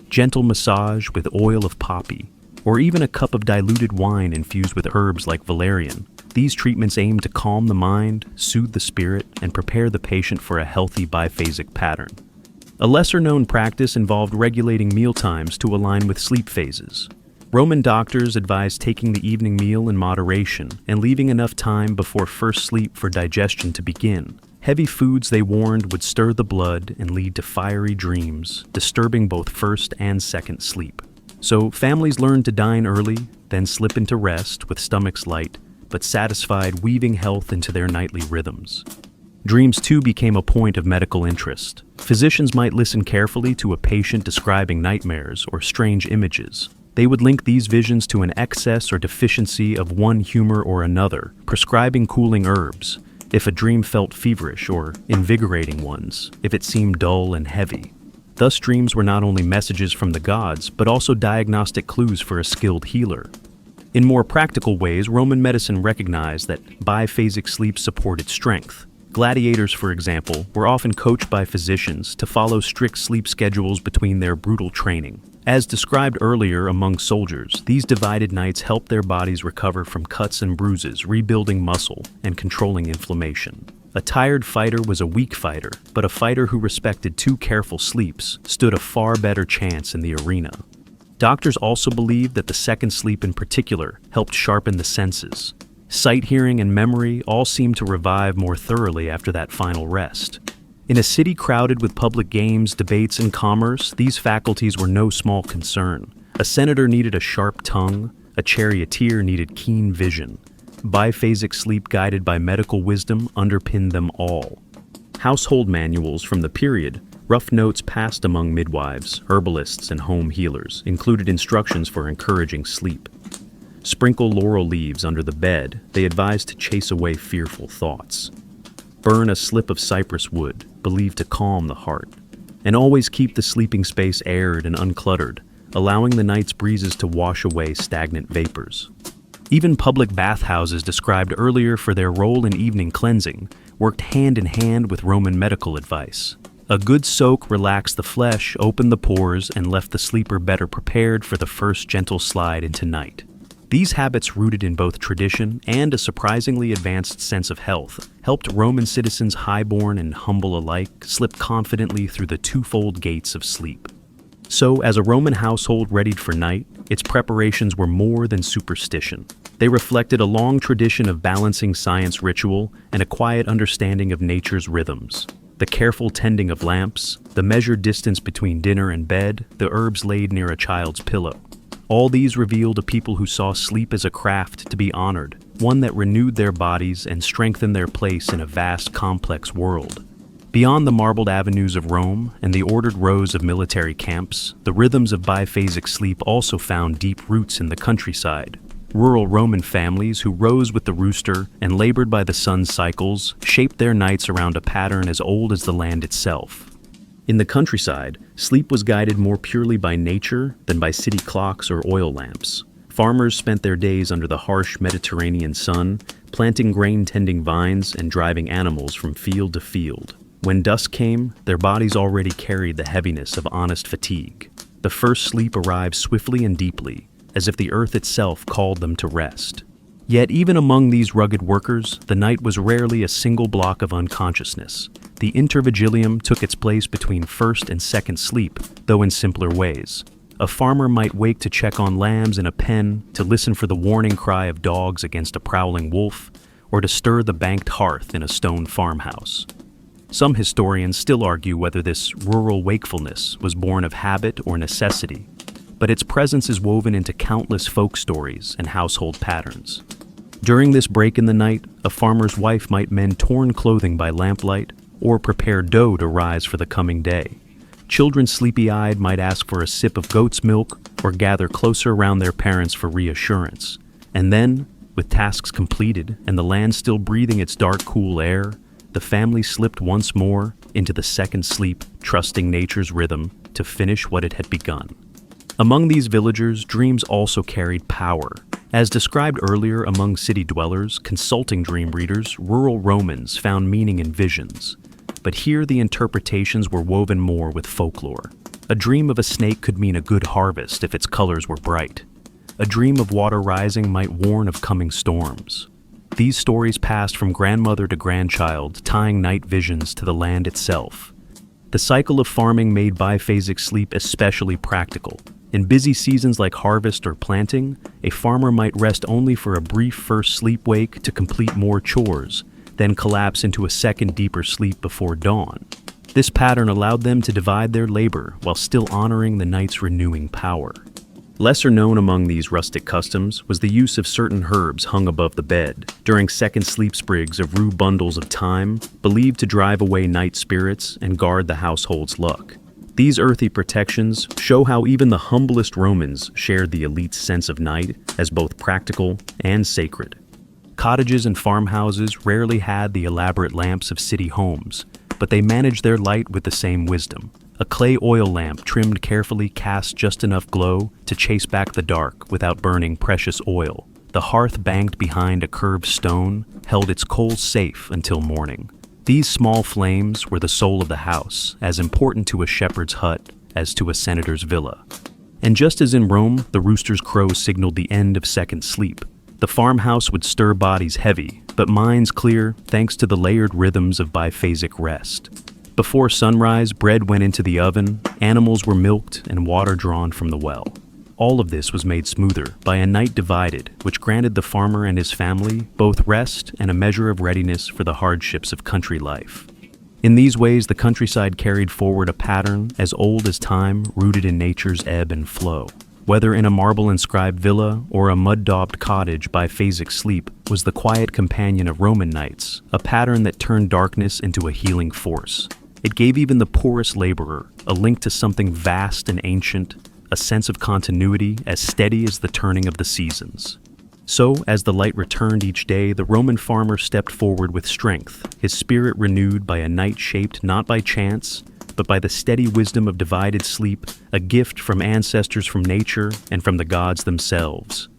gentle massage with oil of poppy, or even a cup of diluted wine infused with herbs like valerian. These treatments aim to calm the mind, soothe the spirit, and prepare the patient for a healthy biphasic pattern. A lesser-known practice involved regulating mealtimes to align with sleep phases. Roman doctors advised taking the evening meal in moderation and leaving enough time before first sleep for digestion to begin. Heavy foods, they warned, would stir the blood and lead to fiery dreams, disturbing both first and second sleep. So families learned to dine early, then slip into rest with stomachs light, but satisfied, weaving health into their nightly rhythms. Dreams too became a point of medical interest. Physicians might listen carefully to a patient describing nightmares or strange images. They would link these visions to an excess or deficiency of one humor or another, prescribing cooling herbs if a dream felt feverish, or invigorating ones if it seemed dull and heavy. Thus, dreams were not only messages from the gods, but also diagnostic clues for a skilled healer. In more practical ways, Roman medicine recognized that biphasic sleep supported strength. Gladiators, for example, were often coached by physicians to follow strict sleep schedules between their brutal training. As described earlier among soldiers, these divided nights helped their bodies recover from cuts and bruises, rebuilding muscle and controlling inflammation. A tired fighter was a weak fighter, but a fighter who respected 2 careful sleeps stood a far better chance in the arena. Doctors also believed that the second sleep in particular helped sharpen the senses. Sight, hearing, and memory all seemed to revive more thoroughly after that final rest. In a city crowded with public games, debates, and commerce, these faculties were no small concern. A senator needed a sharp tongue, a charioteer needed keen vision. Biphasic sleep guided by medical wisdom underpinned them all. Household manuals from the period, rough notes passed among midwives, herbalists, and home healers, included instructions for encouraging sleep. Sprinkle laurel leaves under the bed, they advised to chase away fearful thoughts. Burn a slip of cypress wood, believed to calm the heart. And always keep the sleeping space aired and uncluttered, allowing the night's breezes to wash away stagnant vapors. Even public bathhouses, described earlier for their role in evening cleansing, worked hand in hand with Roman medical advice. A good soak relaxed the flesh, opened the pores, and left the sleeper better prepared for the first gentle slide into night. These habits, rooted in both tradition and a surprisingly advanced sense of health, helped Roman citizens, highborn and humble alike, slip confidently through the twofold gates of sleep. So, as a Roman household readied for night, its preparations were more than superstition. They reflected a long tradition of balancing science ritual and a quiet understanding of nature's rhythms. The careful tending of lamps, the measured distance between dinner and bed, the herbs laid near a child's pillow. All these revealed a people who saw sleep as a craft to be honored, one that renewed their bodies and strengthened their place in a vast, complex world. Beyond the marbled avenues of Rome and the ordered rows of military camps, the rhythms of biphasic sleep also found deep roots in the countryside. Rural Roman families who rose with the rooster and labored by the sun's cycles shaped their nights around a pattern as old as the land itself. In the countryside, sleep was guided more purely by nature than by city clocks or oil lamps. Farmers spent their days under the harsh Mediterranean sun, planting grain-tending vines and driving animals from field to field. When dusk came, their bodies already carried the heaviness of honest fatigue. The first sleep arrived swiftly and deeply, as if the earth itself called them to rest. Yet even among these rugged workers, the night was rarely a single block of unconsciousness. The intervigilium took its place between first and second sleep, though in simpler ways. A farmer might wake to check on lambs in a pen, to listen for the warning cry of dogs against a prowling wolf, or to stir the banked hearth in a stone farmhouse. Some historians still argue whether this rural wakefulness was born of habit or necessity, but its presence is woven into countless folk stories and household patterns. During this break in the night, a farmer's wife might mend torn clothing by lamplight or prepare dough to rise for the coming day. Children sleepy-eyed might ask for a sip of goat's milk or gather closer around their parents for reassurance. And then, with tasks completed and the land still breathing its dark, cool air, the family slipped once more into the second sleep, trusting nature's rhythm to finish what it had begun. Among these villagers, dreams also carried power. As described earlier among city dwellers, consulting dream readers, rural Romans found meaning in visions. But here the interpretations were woven more with folklore. A dream of a snake could mean a good harvest if its colors were bright. A dream of water rising might warn of coming storms. These stories passed from grandmother to grandchild, tying night visions to the land itself. The cycle of farming made biphasic sleep especially practical. In busy seasons like harvest or planting, a farmer might rest only for a brief first sleep wake to complete more chores, then collapse into a second deeper sleep before dawn. This pattern allowed them to divide their labor while still honoring the night's renewing power. Lesser known among these rustic customs was the use of certain herbs hung above the bed during second sleep sprigs of rue bundles of thyme, believed to drive away night spirits and guard the household's luck. These earthy protections show how even the humblest Romans shared the elite's sense of night as both practical and sacred. Cottages and farmhouses rarely had the elaborate lamps of city homes, but they managed their light with the same wisdom. A clay oil lamp trimmed carefully cast just enough glow to chase back the dark without burning precious oil. The hearth banked behind a curved stone held its coals safe until morning. These small flames were the soul of the house, as important to a shepherd's hut as to a senator's villa. And just as in Rome, the rooster's crow signaled the end of second sleep, the farmhouse would stir bodies heavy, but minds clear thanks to the layered rhythms of biphasic rest. Before sunrise, bread went into the oven, animals were milked, and water drawn from the well. All of this was made smoother by a night divided, which granted the farmer and his family both rest and a measure of readiness for the hardships of country life. In these ways, the countryside carried forward a pattern as old as time, rooted in nature's ebb and flow. Whether in a marble-inscribed villa or a mud-daubed cottage, biphasic sleep was the quiet companion of Roman nights, a pattern that turned darkness into a healing force. It gave even the poorest laborer a link to something vast and ancient, a sense of continuity as steady as the turning of the seasons. So, as the light returned each day, the Roman farmer stepped forward with strength, his spirit renewed by a night shaped not by chance, but by the steady wisdom of divided sleep, a gift from ancestors from nature and from the gods themselves.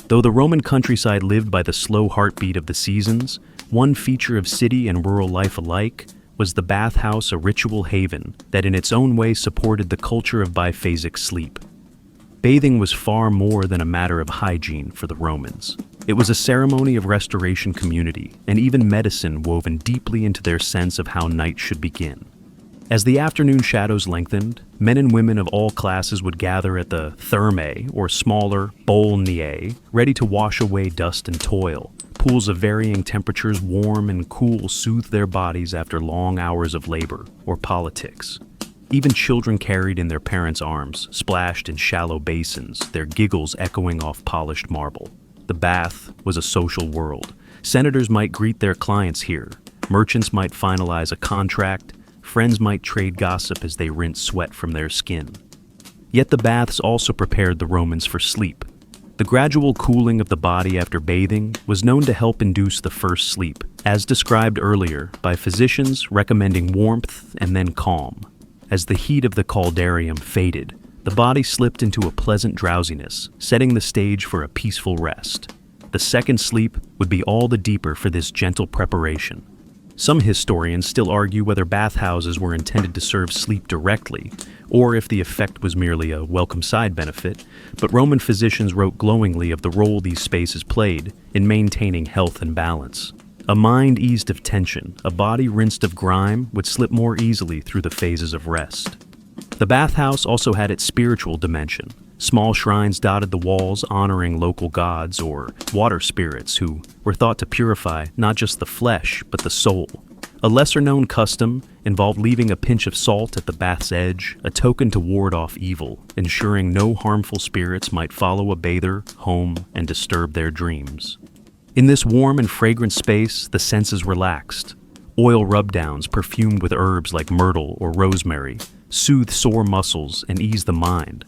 Though the Roman countryside lived by the slow heartbeat of the seasons, one feature of city and rural life alike was the bathhouse, a ritual haven that in its own way supported the culture of biphasic sleep. Bathing was far more than a matter of hygiene for the Romans. It was a ceremony of restoration, community, and even medicine woven deeply into their sense of how night should begin. As the afternoon shadows lengthened, men and women of all classes would gather at the thermae, or smaller bolniae, ready to wash away dust and toil. Pools of varying temperatures, warm and cool, soothed their bodies after long hours of labor or politics. Even children carried in their parents' arms, splashed in shallow basins, their giggles echoing off polished marble. The bath was a social world. Senators might greet their clients here. Merchants might finalize a contract. Friends might trade gossip as they rinsed sweat from their skin. Yet the baths also prepared the Romans for sleep. The gradual cooling of the body after bathing was known to help induce the first sleep, as described earlier by physicians recommending warmth and then calm. As the heat of the caldarium faded, the body slipped into a pleasant drowsiness, setting the stage for a peaceful rest. The second sleep would be all the deeper for this gentle preparation. Some historians still argue whether bathhouses were intended to serve sleep directly, or if the effect was merely a welcome side benefit, but Roman physicians wrote glowingly of the role these spaces played in maintaining health and balance. A mind eased of tension, a body rinsed of grime would slip more easily through the phases of rest. The bathhouse also had its spiritual dimension. Small shrines dotted the walls honoring local gods or water spirits who were thought to purify not just the flesh but the soul. A lesser-known custom involved leaving a pinch of salt at the bath's edge, a token to ward off evil, ensuring no harmful spirits might follow a bather home and disturb their dreams. In this warm and fragrant space, the senses relaxed. Oil rub-downs perfumed with herbs like myrtle or rosemary soothe sore muscles and ease the mind.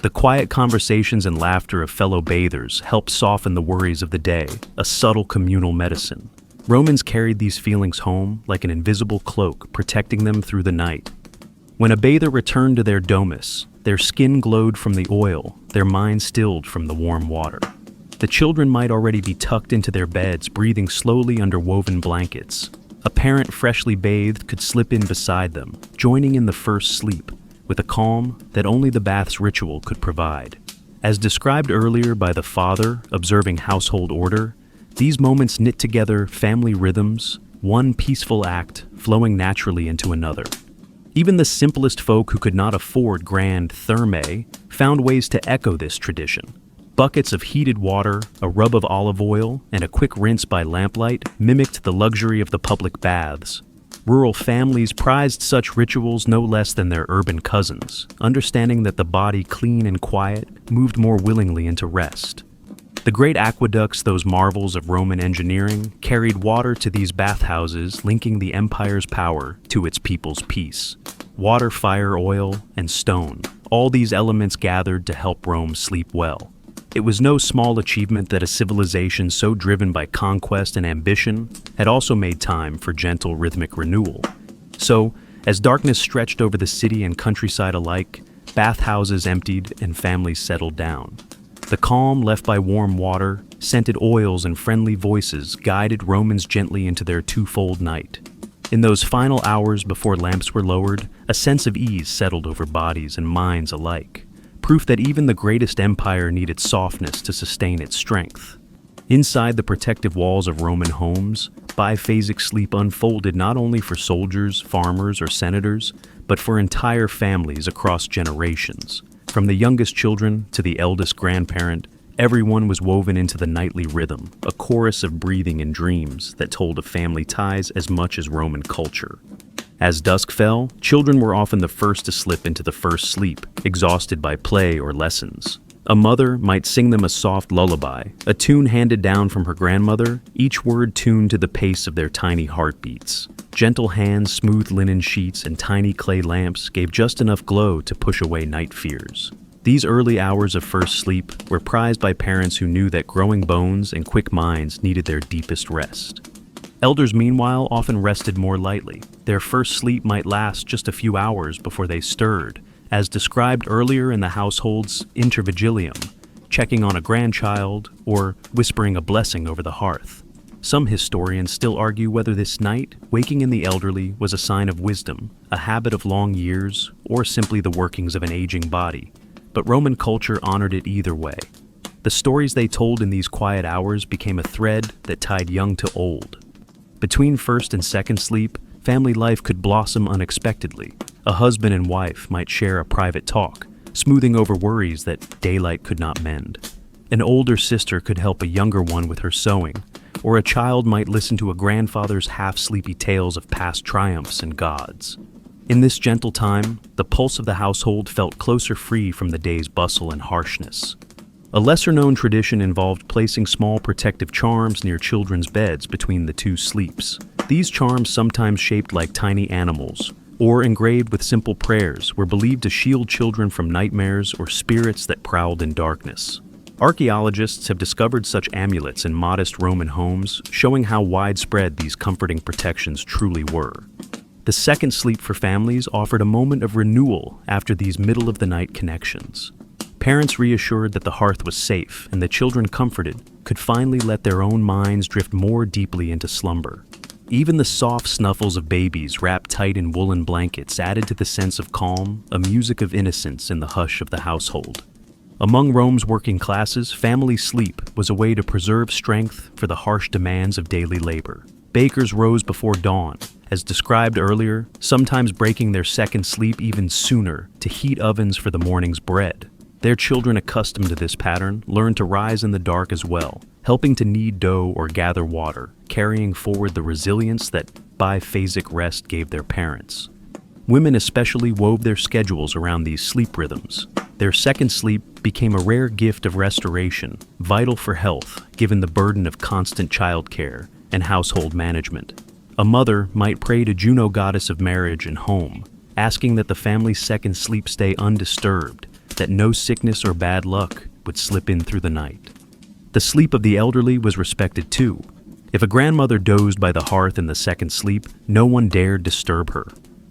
The quiet conversations and laughter of fellow bathers helped soften the worries of the day, a subtle communal medicine. Romans carried these feelings home like an invisible cloak, protecting them through the night. When a bather returned to their domus, their skin glowed from the oil, their mind stilled from the warm water. The children might already be tucked into their beds, breathing slowly under woven blankets. A parent freshly bathed could slip in beside them, joining in the first sleep, with a calm that only the bath's ritual could provide. As described earlier by the father observing household order, these moments knit together family rhythms, one peaceful act flowing naturally into another. Even the simplest folk who could not afford grand thermae found ways to echo this tradition. Buckets of heated water, a rub of olive oil, and a quick rinse by lamplight mimicked the luxury of the public baths. Rural families prized such rituals no less than their urban cousins, understanding that the body clean and quiet moved more willingly into rest. The great aqueducts, those marvels of Roman engineering, carried water to these bathhouses, linking the empire's power to its people's peace. Water, fire, oil, and stone, all these elements gathered to help Rome sleep well. It was no small achievement that a civilization so driven by conquest and ambition had also made time for gentle rhythmic renewal. So, as darkness stretched over the city and countryside alike, bathhouses emptied and families settled down. The calm left by warm water, scented oils, and friendly voices guided Romans gently into their twofold night. In those final hours before lamps were lowered, a sense of ease settled over bodies and minds alike. Proof that even the greatest empire needed softness to sustain its strength. Inside the protective walls of Roman homes, biphasic sleep unfolded not only for soldiers, farmers, or senators, but for entire families across generations. From the youngest children to the eldest grandparent, everyone was woven into the nightly rhythm, a chorus of breathing and dreams that told of family ties as much as Roman culture. As dusk fell, children were often the first to slip into the first sleep, exhausted by play or lessons. A mother might sing them a soft lullaby, a tune handed down from her grandmother, each word tuned to the pace of their tiny heartbeats. Gentle hands, smooth linen sheets, and tiny clay lamps gave just enough glow to push away night fears. These early hours of first sleep were prized by parents who knew that growing bones and quick minds needed their deepest rest. Elders, meanwhile, often rested more lightly. Their first sleep might last just a few hours before they stirred, as described earlier in the household's intervigilium, checking on a grandchild or whispering a blessing over the hearth. Some historians still argue whether this night, waking in the elderly, was a sign of wisdom, a habit of long years, or simply the workings of an aging body. But Roman culture honored it either way. The stories they told in these quiet hours became a thread that tied young to old. Between first and second sleep, family life could blossom unexpectedly. A husband and wife might share a private talk, smoothing over worries that daylight could not mend. An older sister could help a younger one with her sewing, or a child might listen to a grandfather's half-sleepy tales of past triumphs and gods. In this gentle time, the pulse of the household felt closer free from the day's bustle and harshness. A lesser-known tradition involved placing small protective charms near children's beds between the two sleeps. These charms, sometimes shaped like tiny animals, or engraved with simple prayers, were believed to shield children from nightmares or spirits that prowled in darkness. Archaeologists have discovered such amulets in modest Roman homes, showing how widespread these comforting protections truly were. The second sleep for families offered a moment of renewal after these middle-of-the-night connections. Parents reassured that the hearth was safe and the children comforted could finally let their own minds drift more deeply into slumber. Even the soft snuffles of babies wrapped tight in woolen blankets added to the sense of calm, a music of innocence in the hush of the household. Among Rome's working classes, family sleep was a way to preserve strength for the harsh demands of daily labor. Bakers rose before dawn, as described earlier, sometimes breaking their second sleep even sooner to heat ovens for the morning's bread. Their children accustomed to this pattern learned to rise in the dark as well, helping to knead dough or gather water, carrying forward the resilience that biphasic rest gave their parents. Women especially wove their schedules around these sleep rhythms. Their second sleep became a rare gift of restoration, vital for health, given the burden of constant childcare and household management. A mother might pray to Juno, goddess of marriage and home, asking that the family's second sleep stay undisturbed, that no sickness or bad luck would slip in through the night. The sleep of the elderly was respected too. If a grandmother dozed by the hearth in the second sleep, no one dared disturb her.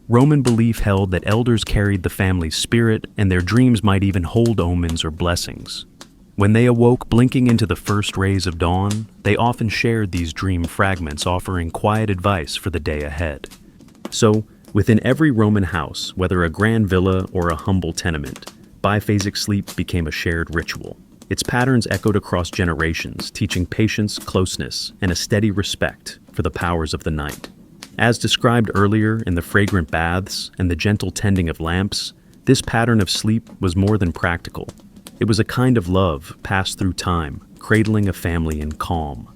Roman belief held that elders carried the family's spirit, and their dreams might even hold omens or blessings. When they awoke blinking into the first rays of dawn, they often shared these dream fragments, offering quiet advice for the day ahead. So, within every Roman house, whether a grand villa or a humble tenement, biphasic sleep became a shared ritual. Its patterns echoed across generations, teaching patience, closeness, and a steady respect for the powers of the night. As described earlier in the fragrant baths and the gentle tending of lamps, this pattern of sleep was more than practical. It was a kind of love passed through time, cradling a family in calm.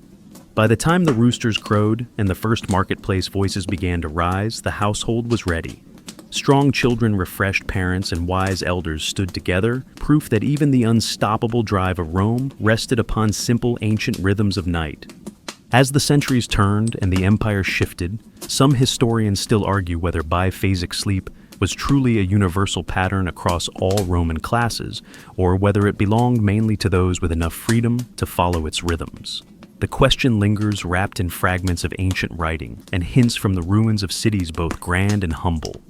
By the time the roosters crowed and the first marketplace voices began to rise, the household was ready. Strong children, refreshed parents, and wise elders stood together, proof that even the unstoppable drive of Rome rested upon simple ancient rhythms of night. As the centuries turned and the empire shifted, some historians still argue whether biphasic sleep was truly a universal pattern across all Roman classes, or whether it belonged mainly to those with enough freedom to follow its rhythms. The question lingers, wrapped in fragments of ancient writing and hints from the ruins of cities both grand and humble.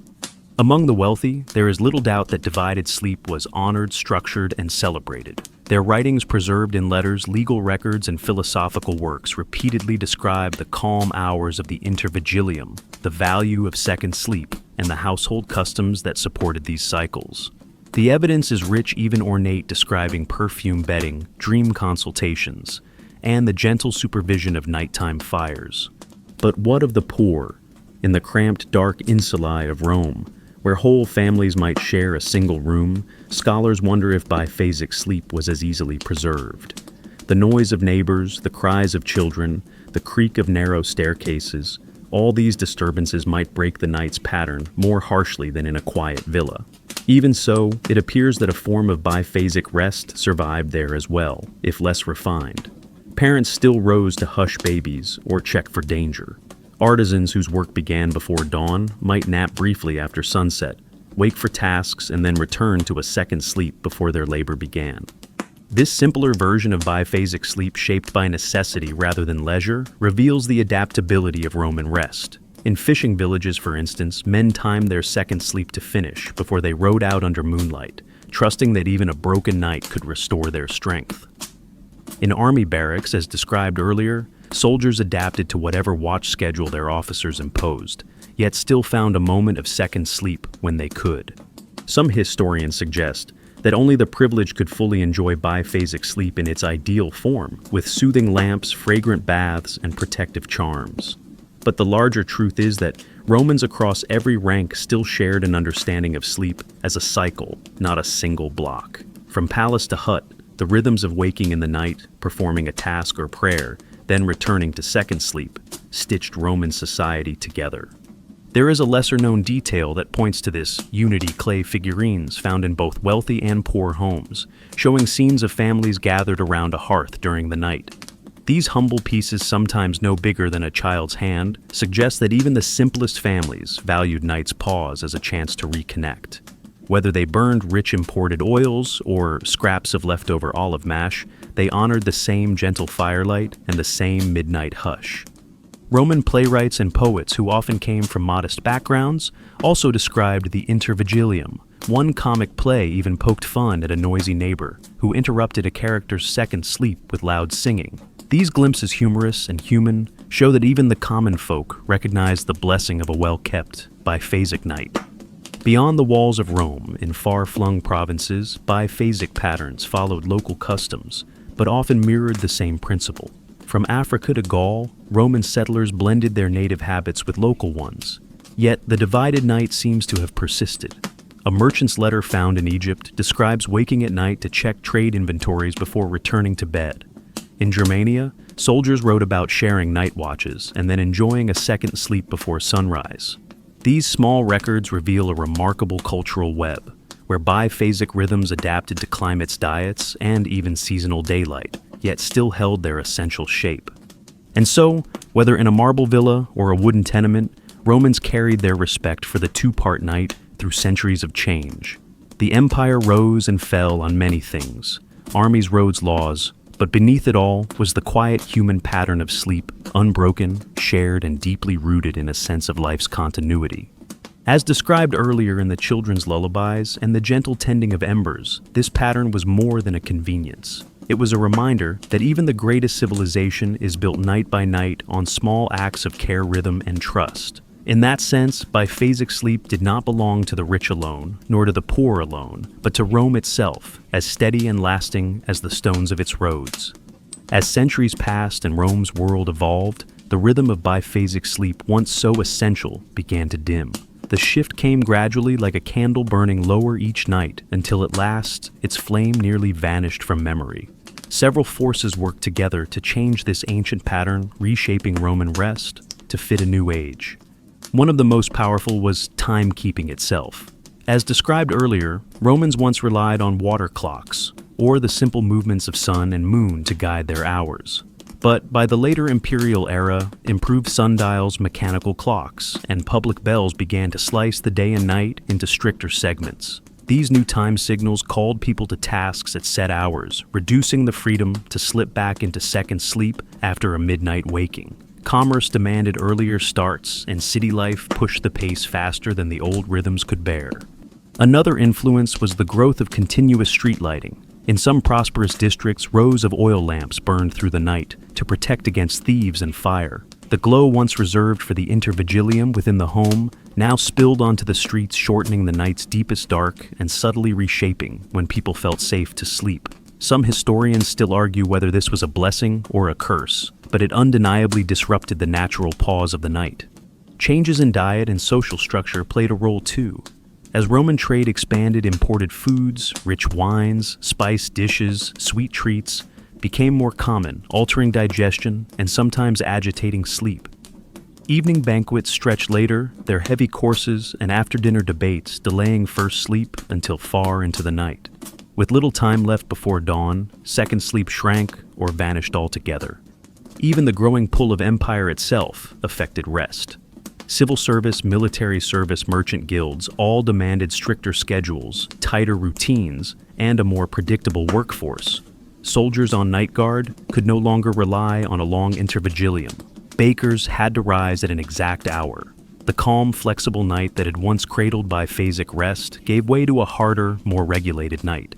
Among the wealthy, there is little doubt that divided sleep was honored, structured, and celebrated. Their writings, preserved in letters, legal records, and philosophical works, repeatedly describe the calm hours of the intervigilium, the value of second sleep, and the household customs that supported these cycles. The evidence is rich, even ornate, describing perfume bedding, dream consultations, and the gentle supervision of nighttime fires. But what of the poor, in the cramped, dark insulae of Rome, where whole families might share a single room? Scholars wonder if biphasic sleep was as easily preserved. The noise of neighbors, the cries of children, the creak of narrow staircases, all these disturbances might break the night's pattern more harshly than in a quiet villa. Even so, it appears that a form of biphasic rest survived there as well, if less refined. Parents still rose to hush babies or check for danger. Artisans whose work began before dawn might nap briefly after sunset, wake for tasks, and then return to a second sleep before their labor began. This simpler version of biphasic sleep, shaped by necessity rather than leisure, reveals the adaptability of Roman rest. In fishing villages, for instance, men timed their second sleep to finish before they rode out under moonlight, trusting that even a broken night could restore their strength. In army barracks, as described earlier, soldiers adapted to whatever watch schedule their officers imposed, yet still found a moment of second sleep when they could. Some historians suggest that only the privileged could fully enjoy biphasic sleep in its ideal form, with soothing lamps, fragrant baths, and protective charms. But the larger truth is that Romans across every rank still shared an understanding of sleep as a cycle, not a single block. From palace to hut, the rhythms of waking in the night, performing a task or prayer, then returning to second sleep, stitched Roman society together. There is a lesser-known detail that points to this: unity clay figurines found in both wealthy and poor homes, showing scenes of families gathered around a hearth during the night. These humble pieces, sometimes no bigger than a child's hand, suggest that even the simplest families valued night's pause as a chance to reconnect. Whether they burned rich imported oils or scraps of leftover olive mash, they honored the same gentle firelight and the same midnight hush. Roman playwrights and poets who often came from modest backgrounds also described the intervigilium. One comic play even poked fun at a noisy neighbor who interrupted a character's second sleep with loud singing. These glimpses, humorous and human, show that even the common folk recognized the blessing of a well-kept biphasic night. Beyond the walls of Rome, in far-flung provinces, biphasic patterns followed local customs, but often mirrored the same principle. From Africa to Gaul, Roman settlers blended their native habits with local ones. Yet the divided night seems to have persisted. A merchant's letter found in Egypt describes waking at night to check trade inventories before returning to bed. In Germania, soldiers wrote about sharing night watches and then enjoying a second sleep before sunrise. These small records reveal a remarkable cultural web, where biphasic rhythms adapted to climates, diets, and even seasonal daylight, yet still held their essential shape. And so, whether in a marble villa or a wooden tenement, Romans carried their respect for the two-part night through centuries of change. The empire rose and fell on many things. Armies wrote laws, but beneath it all was the quiet human pattern of sleep, unbroken, shared, and deeply rooted in a sense of life's continuity. As described earlier in the children's lullabies and the gentle tending of embers, this pattern was more than a convenience. It was a reminder that even the greatest civilization is built night by night on small acts of care, rhythm, and trust. In that sense, biphasic sleep did not belong to the rich alone, nor to the poor alone, but to Rome itself, as steady and lasting as the stones of its roads. As centuries passed and Rome's world evolved, the rhythm of biphasic sleep, once so essential, began to dim. The shift came gradually, like a candle burning lower each night, until at last its flame nearly vanished from memory. Several forces worked together to change this ancient pattern, reshaping Roman rest to fit a new age. One of the most powerful was timekeeping itself. As described earlier, Romans once relied on water clocks, or the simple movements of sun and moon to guide their hours. But by the later imperial era, improved sundials, mechanical clocks, and public bells began to slice the day and night into stricter segments. These new time signals called people to tasks at set hours, reducing the freedom to slip back into second sleep after a midnight waking. Commerce demanded earlier starts, and city life pushed the pace faster than the old rhythms could bear. Another influence was the growth of continuous street lighting. In some prosperous districts, rows of oil lamps burned through the night to protect against thieves and fire. The glow once reserved for the intervigilium within the home now spilled onto the streets, shortening the night's deepest dark and subtly reshaping when people felt safe to sleep. Some historians still argue whether this was a blessing or a curse, but it undeniably disrupted the natural pause of the night. Changes in diet and social structure played a role too. As Roman trade expanded, imported foods, rich wines, spiced dishes, sweet treats became more common, altering digestion and sometimes agitating sleep. Evening banquets stretched later, their heavy courses and after-dinner debates delaying first sleep until far into the night. With little time left before dawn, second sleep shrank or vanished altogether. Even the growing pull of empire itself affected rest. Civil service, military service, merchant guilds all demanded stricter schedules, tighter routines, and a more predictable workforce. Soldiers on night guard could no longer rely on a long intervigilium. Bakers had to rise at an exact hour. The calm, flexible night that had once cradled biphasic rest gave way to a harder, more regulated night.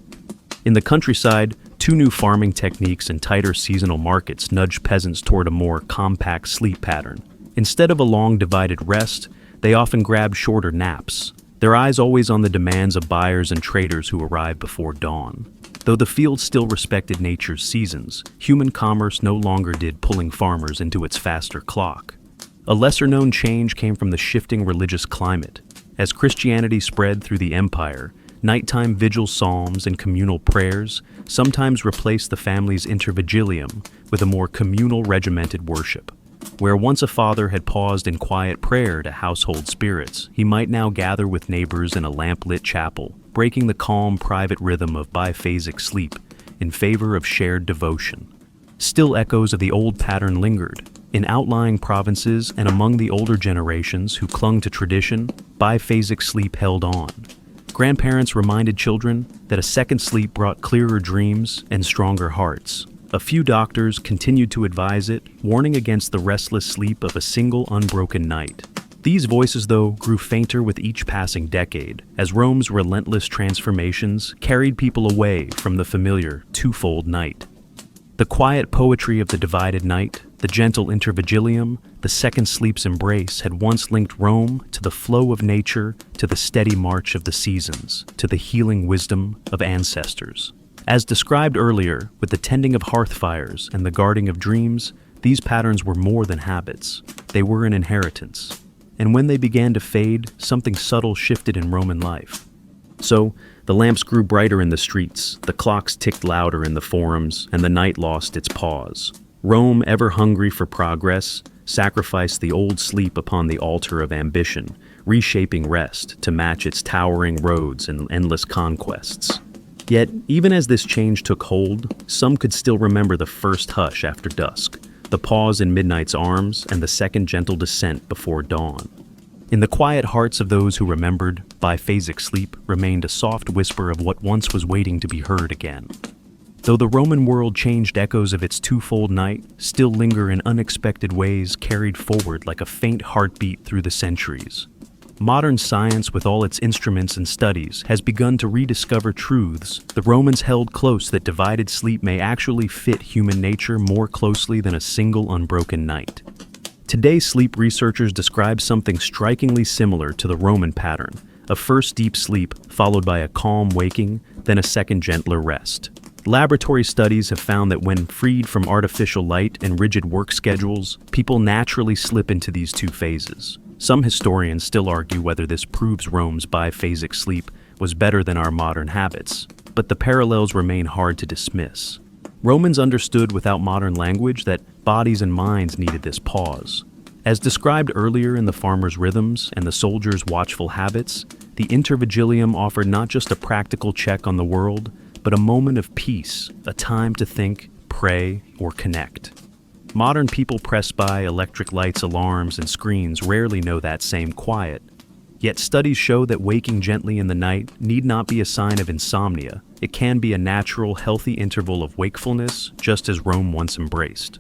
In the countryside, two new farming techniques and tighter seasonal markets nudged peasants toward a more compact sleep pattern. Instead of a long divided rest, they often grabbed shorter naps, their eyes always on the demands of buyers and traders who arrived before dawn. Though the field still respected nature's seasons, human commerce no longer did, pulling farmers into its faster clock. A lesser-known change came from the shifting religious climate. As Christianity spread through the empire, nighttime vigil psalms and communal prayers sometimes replaced the family's intervigilium with a more communal regimented worship. Where once a father had paused in quiet prayer to household spirits, he might now gather with neighbors in a lamp-lit chapel, breaking the calm, private rhythm of biphasic sleep in favor of shared devotion. Still echoes of the old pattern lingered. In outlying provinces and among the older generations who clung to tradition, biphasic sleep held on. Grandparents reminded children that a second sleep brought clearer dreams and stronger hearts. A few doctors continued to advise it, warning against the restless sleep of a single unbroken night. These voices, though, grew fainter with each passing decade, as Rome's relentless transformations carried people away from the familiar twofold night. The quiet poetry of the divided night, the gentle intervigilium, the second sleep's embrace had once linked Rome to the flow of nature, to the steady march of the seasons, to the healing wisdom of ancestors. As described earlier, with the tending of hearth fires and the guarding of dreams, these patterns were more than habits. They were an inheritance. And when they began to fade, something subtle shifted in Roman life. So, the lamps grew brighter in the streets, the clocks ticked louder in the forums, and the night lost its pause. Rome, ever hungry for progress, sacrificed the old sleep upon the altar of ambition, reshaping rest to match its towering roads and endless conquests. Yet, even as this change took hold, some could still remember the first hush after dusk, the pause in midnight's arms, and the second gentle descent before dawn. In the quiet hearts of those who remembered, biphasic sleep remained a soft whisper of what once was waiting to be heard again. Though the Roman world changed, echoes of its twofold night still linger in unexpected ways, carried forward like a faint heartbeat through the centuries. Modern science, with all its instruments and studies, has begun to rediscover truths the Romans held close, that divided sleep may actually fit human nature more closely than a single unbroken night. Today, sleep researchers describe something strikingly similar to the Roman pattern: a first deep sleep followed by a calm waking, then a second gentler rest. Laboratory studies have found that when freed from artificial light and rigid work schedules, people naturally slip into these two phases. Some historians still argue whether this proves Rome's biphasic sleep was better than our modern habits, but the parallels remain hard to dismiss. Romans understood without modern language that bodies and minds needed this pause. As described earlier in the farmer's rhythms and the soldier's watchful habits, the intervigilium offered not just a practical check on the world, but a moment of peace, a time to think, pray, or connect. Modern people pressed by electric lights, alarms, and screens rarely know that same quiet. Yet studies show that waking gently in the night need not be a sign of insomnia. It can be a natural, healthy interval of wakefulness, just as Rome once embraced.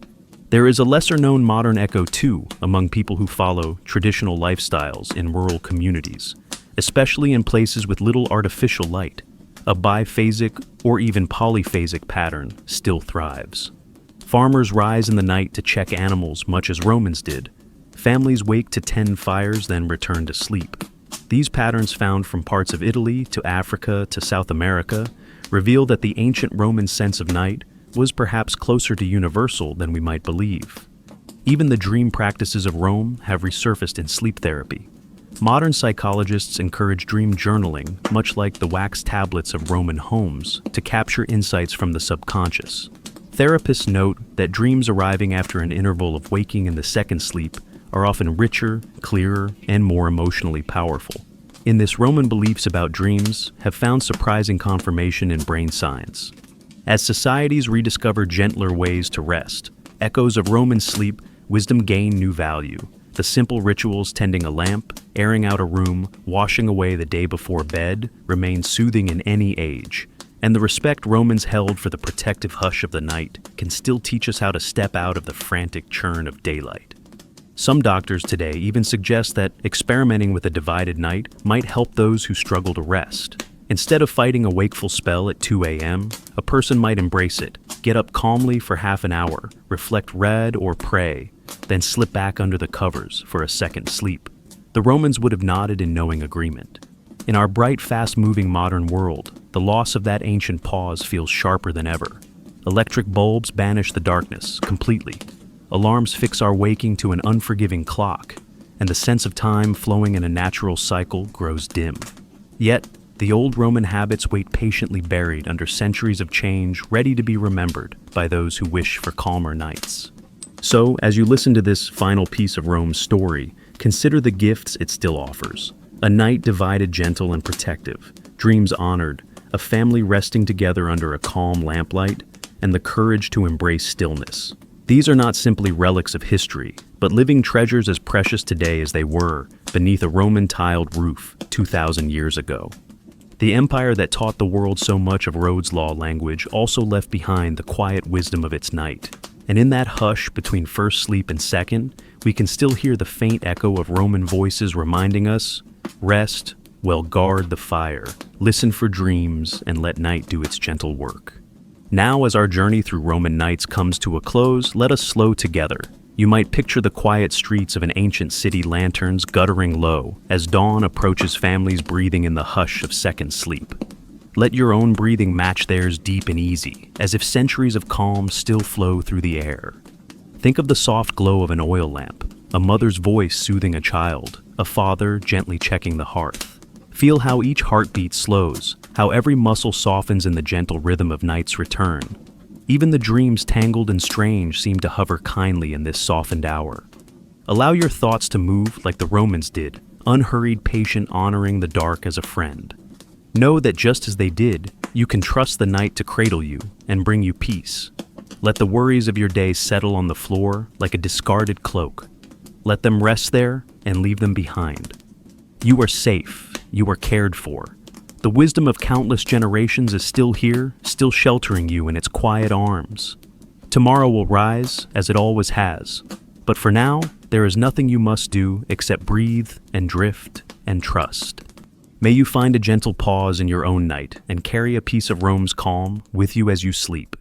There is a lesser-known modern echo, too, among people who follow traditional lifestyles in rural communities, especially in places with little artificial light. A biphasic or even polyphasic pattern still thrives. Farmers rise in the night to check animals much as Romans did. Families wake to tend fires, then return to sleep. These patterns, found from parts of Italy to Africa to South America, reveal that the ancient Roman sense of night was perhaps closer to universal than we might believe. Even the dream practices of Rome have resurfaced in sleep therapy. Modern psychologists encourage dream journaling, much like the wax tablets of Roman homes, to capture insights from the subconscious. Therapists note that dreams arriving after an interval of waking in the second sleep are often richer, clearer, and more emotionally powerful. In this, Roman beliefs about dreams have found surprising confirmation in brain science. As societies rediscover gentler ways to rest, echoes of Roman sleep wisdom gain new value. The simple rituals, tending a lamp, airing out a room, washing away the day before bed, remain soothing in any age. And the respect Romans held for the protective hush of the night can still teach us how to step out of the frantic churn of daylight. Some doctors today even suggest that experimenting with a divided night might help those who struggle to rest. Instead of fighting a wakeful spell at 2 a.m., a person might embrace it, get up calmly for half an hour, reflect, read, or pray, then slip back under the covers for a second sleep. The Romans would have nodded in knowing agreement. In our bright, fast-moving modern world, the loss of that ancient pause feels sharper than ever. Electric bulbs banish the darkness completely. Alarms fix our waking to an unforgiving clock, and the sense of time flowing in a natural cycle grows dim. Yet, the old Roman habits wait patiently buried under centuries of change, ready to be remembered by those who wish for calmer nights. So, as you listen to this final piece of Rome's story, consider the gifts it still offers. A night divided, gentle, and protective, dreams honored, a family resting together under a calm lamplight, and the courage to embrace stillness. These are not simply relics of history, but living treasures as precious today as they were beneath a Roman tiled roof 2,000 years ago. The empire that taught the world so much of Rhodes' law language also left behind the quiet wisdom of its night. And in that hush between first sleep and second, we can still hear the faint echo of Roman voices reminding us, rest, well guard the fire, listen for dreams, and let night do its gentle work. Now, as our journey through Roman nights comes to a close, let us slow together. You might picture the quiet streets of an ancient city, lanterns guttering low, as dawn approaches, families breathing in the hush of second sleep. Let your own breathing match theirs, deep and easy, as if centuries of calm still flow through the air. Think of the soft glow of an oil lamp, a mother's voice soothing a child, a father gently checking the hearth. Feel how each heartbeat slows, how every muscle softens in the gentle rhythm of night's return. Even the dreams tangled and strange seem to hover kindly in this softened hour. Allow your thoughts to move like the Romans did, unhurried, patient, honoring the dark as a friend. Know that just as they did, you can trust the night to cradle you and bring you peace. Let the worries of your day settle on the floor like a discarded cloak. Let them rest there and leave them behind. You are safe. You are cared for. The wisdom of countless generations is still here, still sheltering you in its quiet arms. Tomorrow will rise, as it always has. But for now, there is nothing you must do except breathe and drift and trust. May you find a gentle pause in your own night and carry a piece of Rome's calm with you as you sleep.